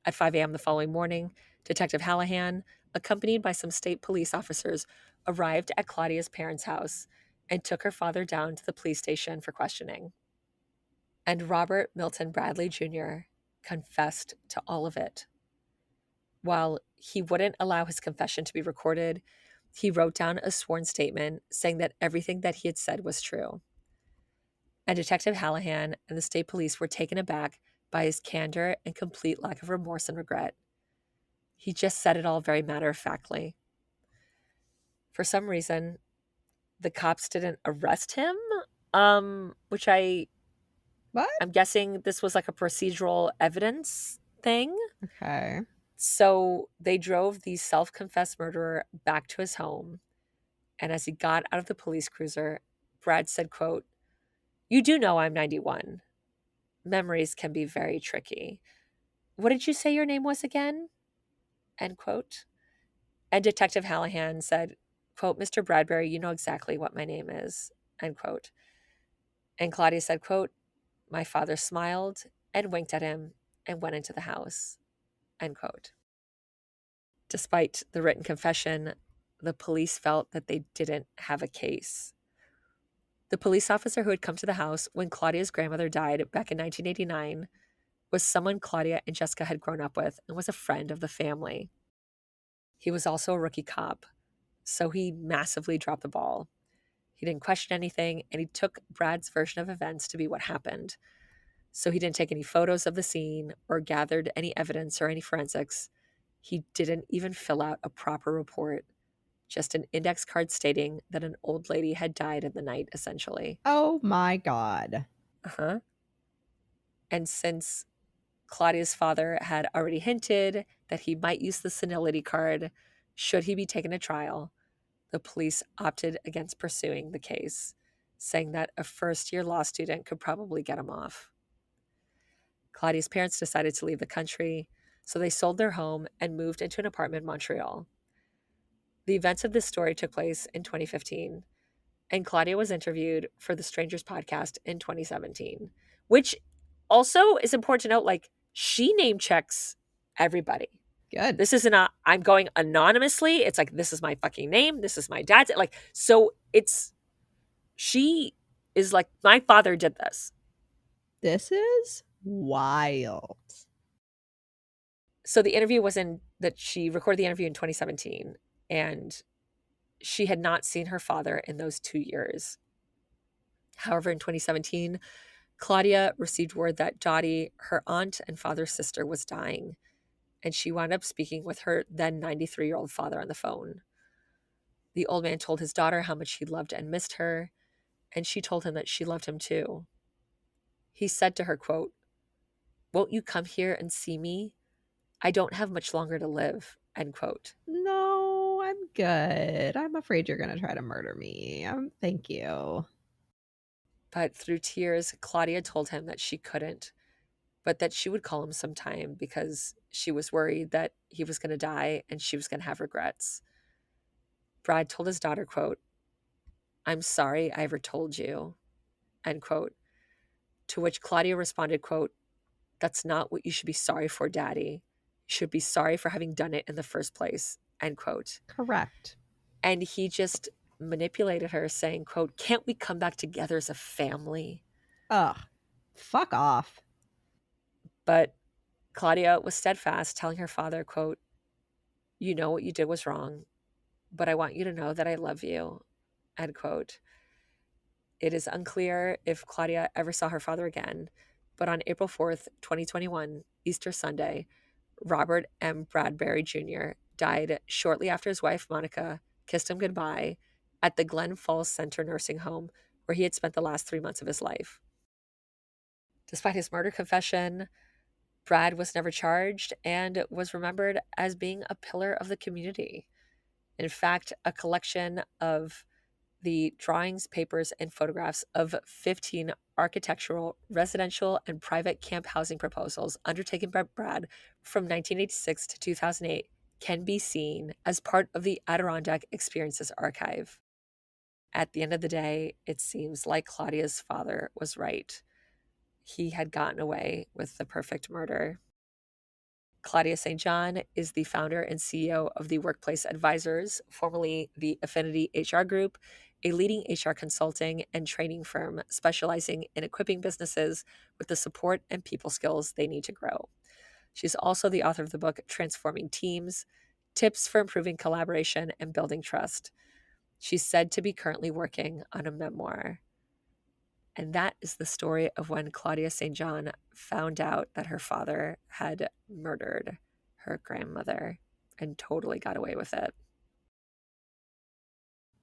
At 5 a.m. the following morning, Detective Hallahan, accompanied by some state police officers, arrived at Claudia's parents' house and took her father down to the police station for questioning. And Robert Milton Bradley Jr. confessed to all of it. While he wouldn't allow his confession to be recorded, he wrote down a sworn statement saying that everything that he had said was true. And Detective Hallahan and the state police were taken aback by his candor and complete lack of remorse and regret. He just said it all very matter-of-factly. For some reason, the cops didn't arrest him, which I'm guessing this was like a procedural evidence thing. Okay. So they drove the self-confessed murderer back to his home. And as he got out of the police cruiser, Brad said, quote, "You do know I'm 91. Memories can be very tricky. What did you say your name was again?" End quote. And Detective Hallahan said, quote, "Mr. Bradbury, you know exactly what my name is." End quote. And Claudia said, quote, "My father smiled and winked at him and went into the house." End quote. Despite the written confession, the police felt that they didn't have a case. The police officer who had come to the house when Claudia's grandmother died back in 1989 was someone Claudia and Jessica had grown up with and was a friend of the family. He was also a rookie cop, so he massively dropped the ball. He didn't question anything, and he took Brad's version of events to be what happened. So he didn't take any photos of the scene or gathered any evidence or any forensics. He didn't even fill out a proper report, just an index card stating that an old lady had died in the night, essentially. Oh my God. Uh-huh. And since Claudia's father had already hinted that he might use the senility card should he be taken to trial, the police opted against pursuing the case, saying that a first-year law student could probably get him off. Claudia's parents decided to leave the country, so they sold their home and moved into an apartment in Montreal. The events of this story took place in 2015, and Claudia was interviewed for the Strangers podcast in 2017, which also is important to note, like, she name checks everybody. Good. This isn't I'm going anonymously. It's like, this is my fucking name. This is my dad's. Like, so she is like, my father did this. This is wild. So the interview she recorded the interview in 2017, and she had not seen her father in those 2 years. However, in 2017, Claudia received word that Dottie, her aunt and father's sister, was dying, and she wound up speaking with her then 93-year-old father on the phone. The old man told his daughter how much he loved and missed her, and she told him that she loved him too. He said to her, quote, "Won't you come here and see me? I don't have much longer to live," end quote. No, I'm good. I'm afraid you're going to try to murder me. Thank you. But through tears, Claudia told him that she couldn't, but that she would call him sometime because she was worried that he was going to die and she was going to have regrets. Brad told his daughter, quote, "I'm sorry I ever told you," end quote. To which Claudia responded, quote, "That's not what you should be sorry for, Daddy. You should be sorry for having done it in the first place," end quote. Correct. And he just manipulated her, saying, quote, "Can't we come back together as a family?" Ugh. Fuck off. But Claudia was steadfast, telling her father, quote, "You know what you did was wrong, but I want you to know that I love you," end quote. It is unclear if Claudia ever saw her father again, but on April 4th, 2021, Easter Sunday, Robert M. Bradbury Jr. died shortly after his wife, Monica, kissed him goodbye at the Glen Falls Center nursing home where he had spent the last 3 months of his life. Despite his murder confession, Brad was never charged and was remembered as being a pillar of the community. In fact, a collection of the drawings, papers, and photographs of 15 architectural, residential, and private camp housing proposals undertaken by Brad from 1986 to 2008 can be seen as part of the Adirondack Experiences Archive. At the end of the day, it seems like Claudia's father was right. He had gotten away with the perfect murder. Claudia St. John is the founder and CEO of the Workplace Advisors, formerly the Affinity HR Group, a leading HR consulting and training firm specializing in equipping businesses with the support and people skills they need to grow. She's also the author of the book Transforming Teams: Tips for Improving Collaboration and Building Trust. She's said to be currently working on a memoir. And that is the story of when Claudia St. John found out that her father had murdered her grandmother and totally got away with it.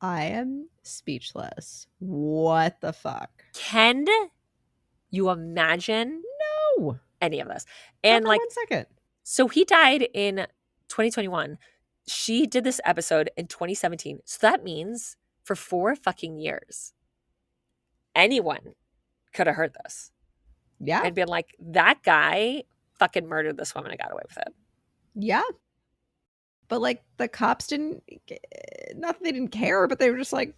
I am speechless. What the fuck? Can you imagine No. any of this? Not And for like, 1 second. so he died in 2021. She did this episode in 2017. So that means for 4 fucking years, anyone could have heard this Yeah. and been like, that guy fucking murdered this woman and got away with it. Yeah. But like the cops didn't, not that they didn't care, but they were just like,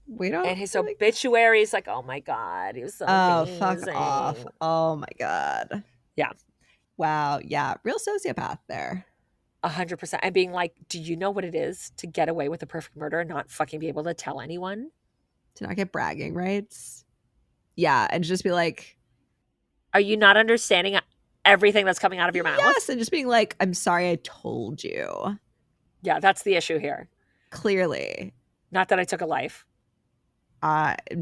we don't. And his really- obituary is like, oh my God, he was so amazing. fuck off. Oh my God. Yeah. Wow. Yeah. Real sociopath there. 100%. And being like, do you know what it is to get away with a perfect murder and not fucking be able to tell anyone? To not get bragging rights. Yeah. And just be like, Are you not understanding everything that's coming out of your mouth? yes. And just being like, I'm sorry I told you. Yeah, that's the issue here. Clearly. Not that I took a life.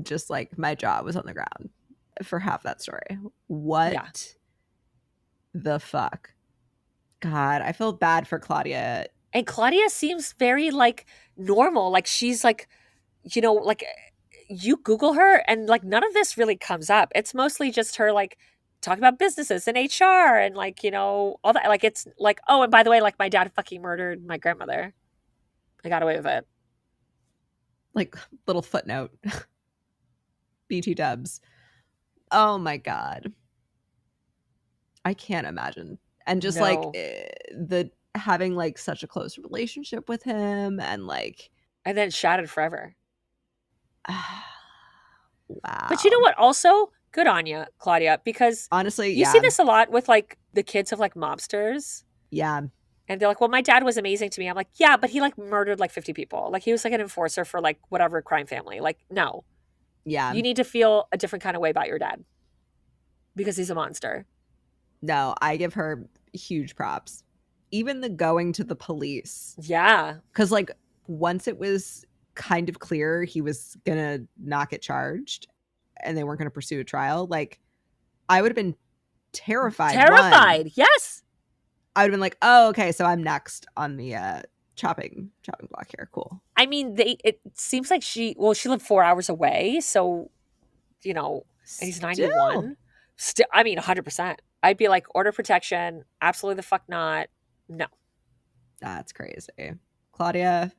Just like my jaw was on the ground for half that story. What the fuck? God, I feel bad for Claudia. And Claudia seems very like normal. Like she's like, you know, like you Google her and like none of this really comes up. It's mostly just her like talking about businesses and HR and like, you know, all that. Like it's like, oh, and by the way, like my dad fucking murdered my grandmother. I got away with it. Like little footnote. BT dubs. Oh my God. I can't imagine. And just like the having like such a close relationship with him and like. And then shattered forever. Wow. But you know what? Also, good on you, Claudia, because honestly, you see this a lot with like the kids of like mobsters. Yeah. And they're like, well, my dad was amazing to me. I'm like, yeah, but he like murdered like 50 people. Like he was like an enforcer for like whatever crime family. Like, no. Yeah. You need to feel a different kind of way about your dad because he's a monster. No, I give her huge props. Even the going to the police. Yeah. Because like once it was kind of clear he was going to not get charged and they weren't going to pursue a trial, like I would have been terrified. Yes. I would have been like, oh, okay, so I'm next on the chopping block here. Cool. I mean, it seems like she lived 4 hours away, so, you know, and he's Still. 91. Still, I mean, 100%. I'd be like, order protection. Absolutely the fuck not. No. That's crazy. Claudia,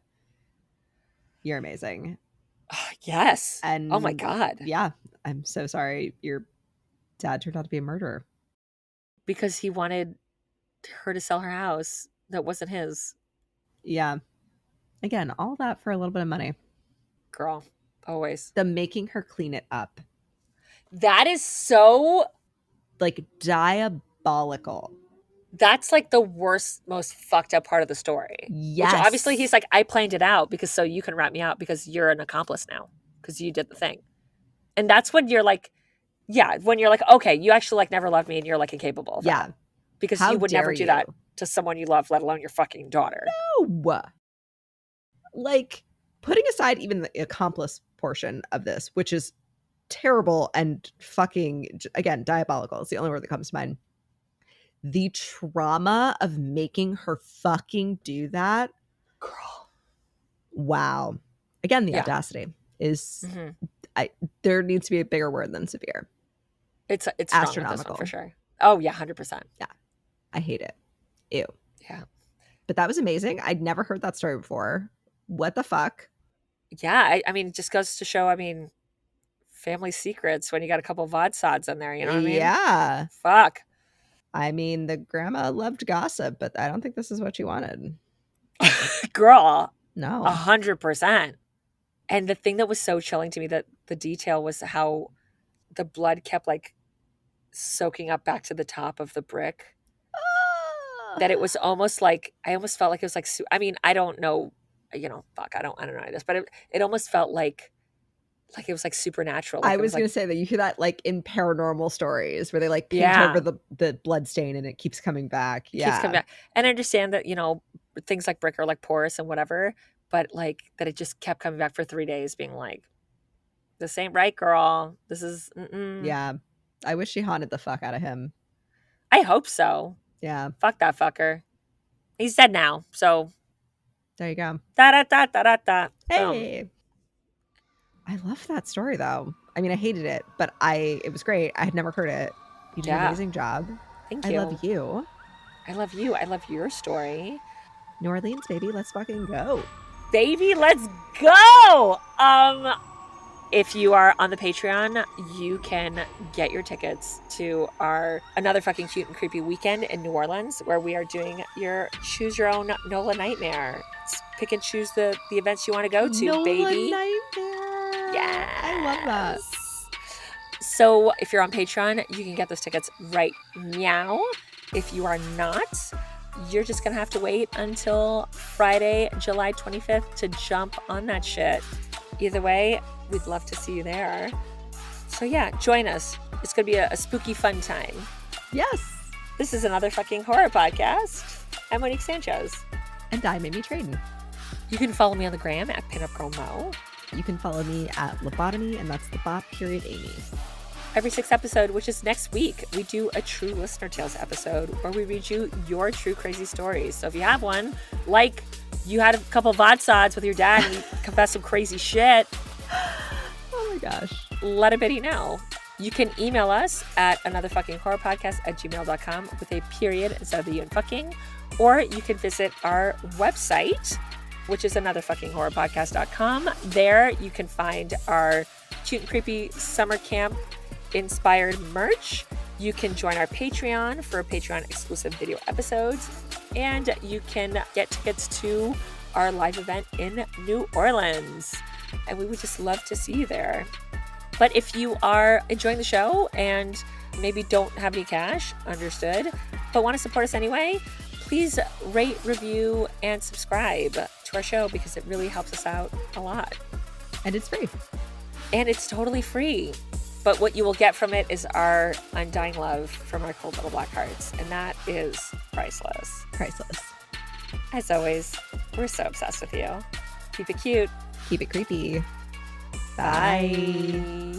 you're amazing. Yes. And oh my God. Yeah, I'm so sorry your dad turned out to be a murderer. Because he wanted her to sell her house that wasn't his. Yeah. Again, all that for a little bit of money. Girl, always. The making her clean it up. That is so... like diabolical. That's like the worst, most fucked up part of the story. Yes. Which obviously he's like, I planned it out because so you can rat me out because you're an accomplice now because you did the thing. And that's when you're like, yeah, when you're like, okay, you actually like never loved me and you're like incapable of that. Because How you would dare never do you? that to someone you love, let alone your fucking daughter. No. Like, putting aside even the accomplice portion of this, which is terrible and fucking, again, diabolical. It's the only word that comes to mind. The trauma of making her fucking do that. Girl. Wow. Again, the Yeah. audacity is, Mhm. there needs to be a bigger word than severe. It's strong with this Astronomical. one for sure. Oh yeah, 100%. I hate it. Ew. Yeah. But that was amazing. I'd never heard that story before. What the fuck? Yeah, I mean, it just goes to show, I mean, family secrets when you got a couple VODSODs in there, you know what I mean? Yeah. Fuck. I mean, the grandma loved gossip, but I don't think this is what she wanted. Girl, No. 100%. And the thing that was so chilling to me, that the detail was how the blood kept like soaking up back to the top of the brick. That it was almost like, I almost felt like it was like, I mean, I don't know, you know, fuck, I don't know this, but it almost felt like it was like supernatural. Like I was like, going to say that you hear that like in paranormal stories where they like paint Yeah. over the blood stain and it keeps coming back. it keeps coming back. And I understand that, you know, things like brick are like porous and whatever, but like that it just kept coming back for 3 days being like, this ain't right, girl. This is, Yeah. I wish she haunted the fuck out of him. I hope so. Yeah. Fuck that fucker. He's dead now. So There you go. da-da-da-da-da-da. Hey. I love that story though. I mean, I hated it, but it was great. I had never heard it. You did an Yeah. amazing job. Thank you. I love you. I love you. I love your story. New Orleans, baby. Let's fucking go. Baby, let's go. If you are on the Patreon, you can get your tickets to our Another Fucking Cute and Creepy weekend in New Orleans, where we are doing your choose your own NOLA nightmare. Pick and choose the events you want to go to, NOLA baby. Nightmare. Yeah, I love that. So if you're on Patreon, you can get those tickets right now. If you are not, you're just gonna have to wait until Friday, July 25th to jump on that shit. Either way, we'd love to see you there. So yeah, join us. It's gonna be a spooky fun time. Yes. This is Another Fucking Horror Podcast. I'm Monique Sanchez. And I, Mimi Traden. You can follow me on the gram at PinupGirlMo. You can follow me at Lobotomy, and that's the bot period Amy. Every 6th episode, which is next week, we do a True Listener Tales episode where we read you your true crazy stories. So if you have one, like you had a couple of VODSODs with your dad and you confessed some crazy shit, Oh my gosh. let a bitty know. You can email us at anotherfuckinghorrorpodcast@gmail.com with a period instead of the U in fucking, or you can visit our website, which is anotherfuckinghorrorpodcast.com. There you can find our cute and creepy summer camp inspired merch. You can join our Patreon for Patreon exclusive video episodes, and you can get tickets to our live event in New Orleans. And we would just love to see you there. But if you are enjoying the show and maybe don't have any cash, understood, but want to support us anyway, please rate, review, and subscribe to our show because it really helps us out a lot. And it's free. And it's totally free. But what you will get from it is our undying love from our cold little black hearts. And that is priceless. Priceless. As always, we're so obsessed with you. Keep it cute. Keep it creepy. Bye.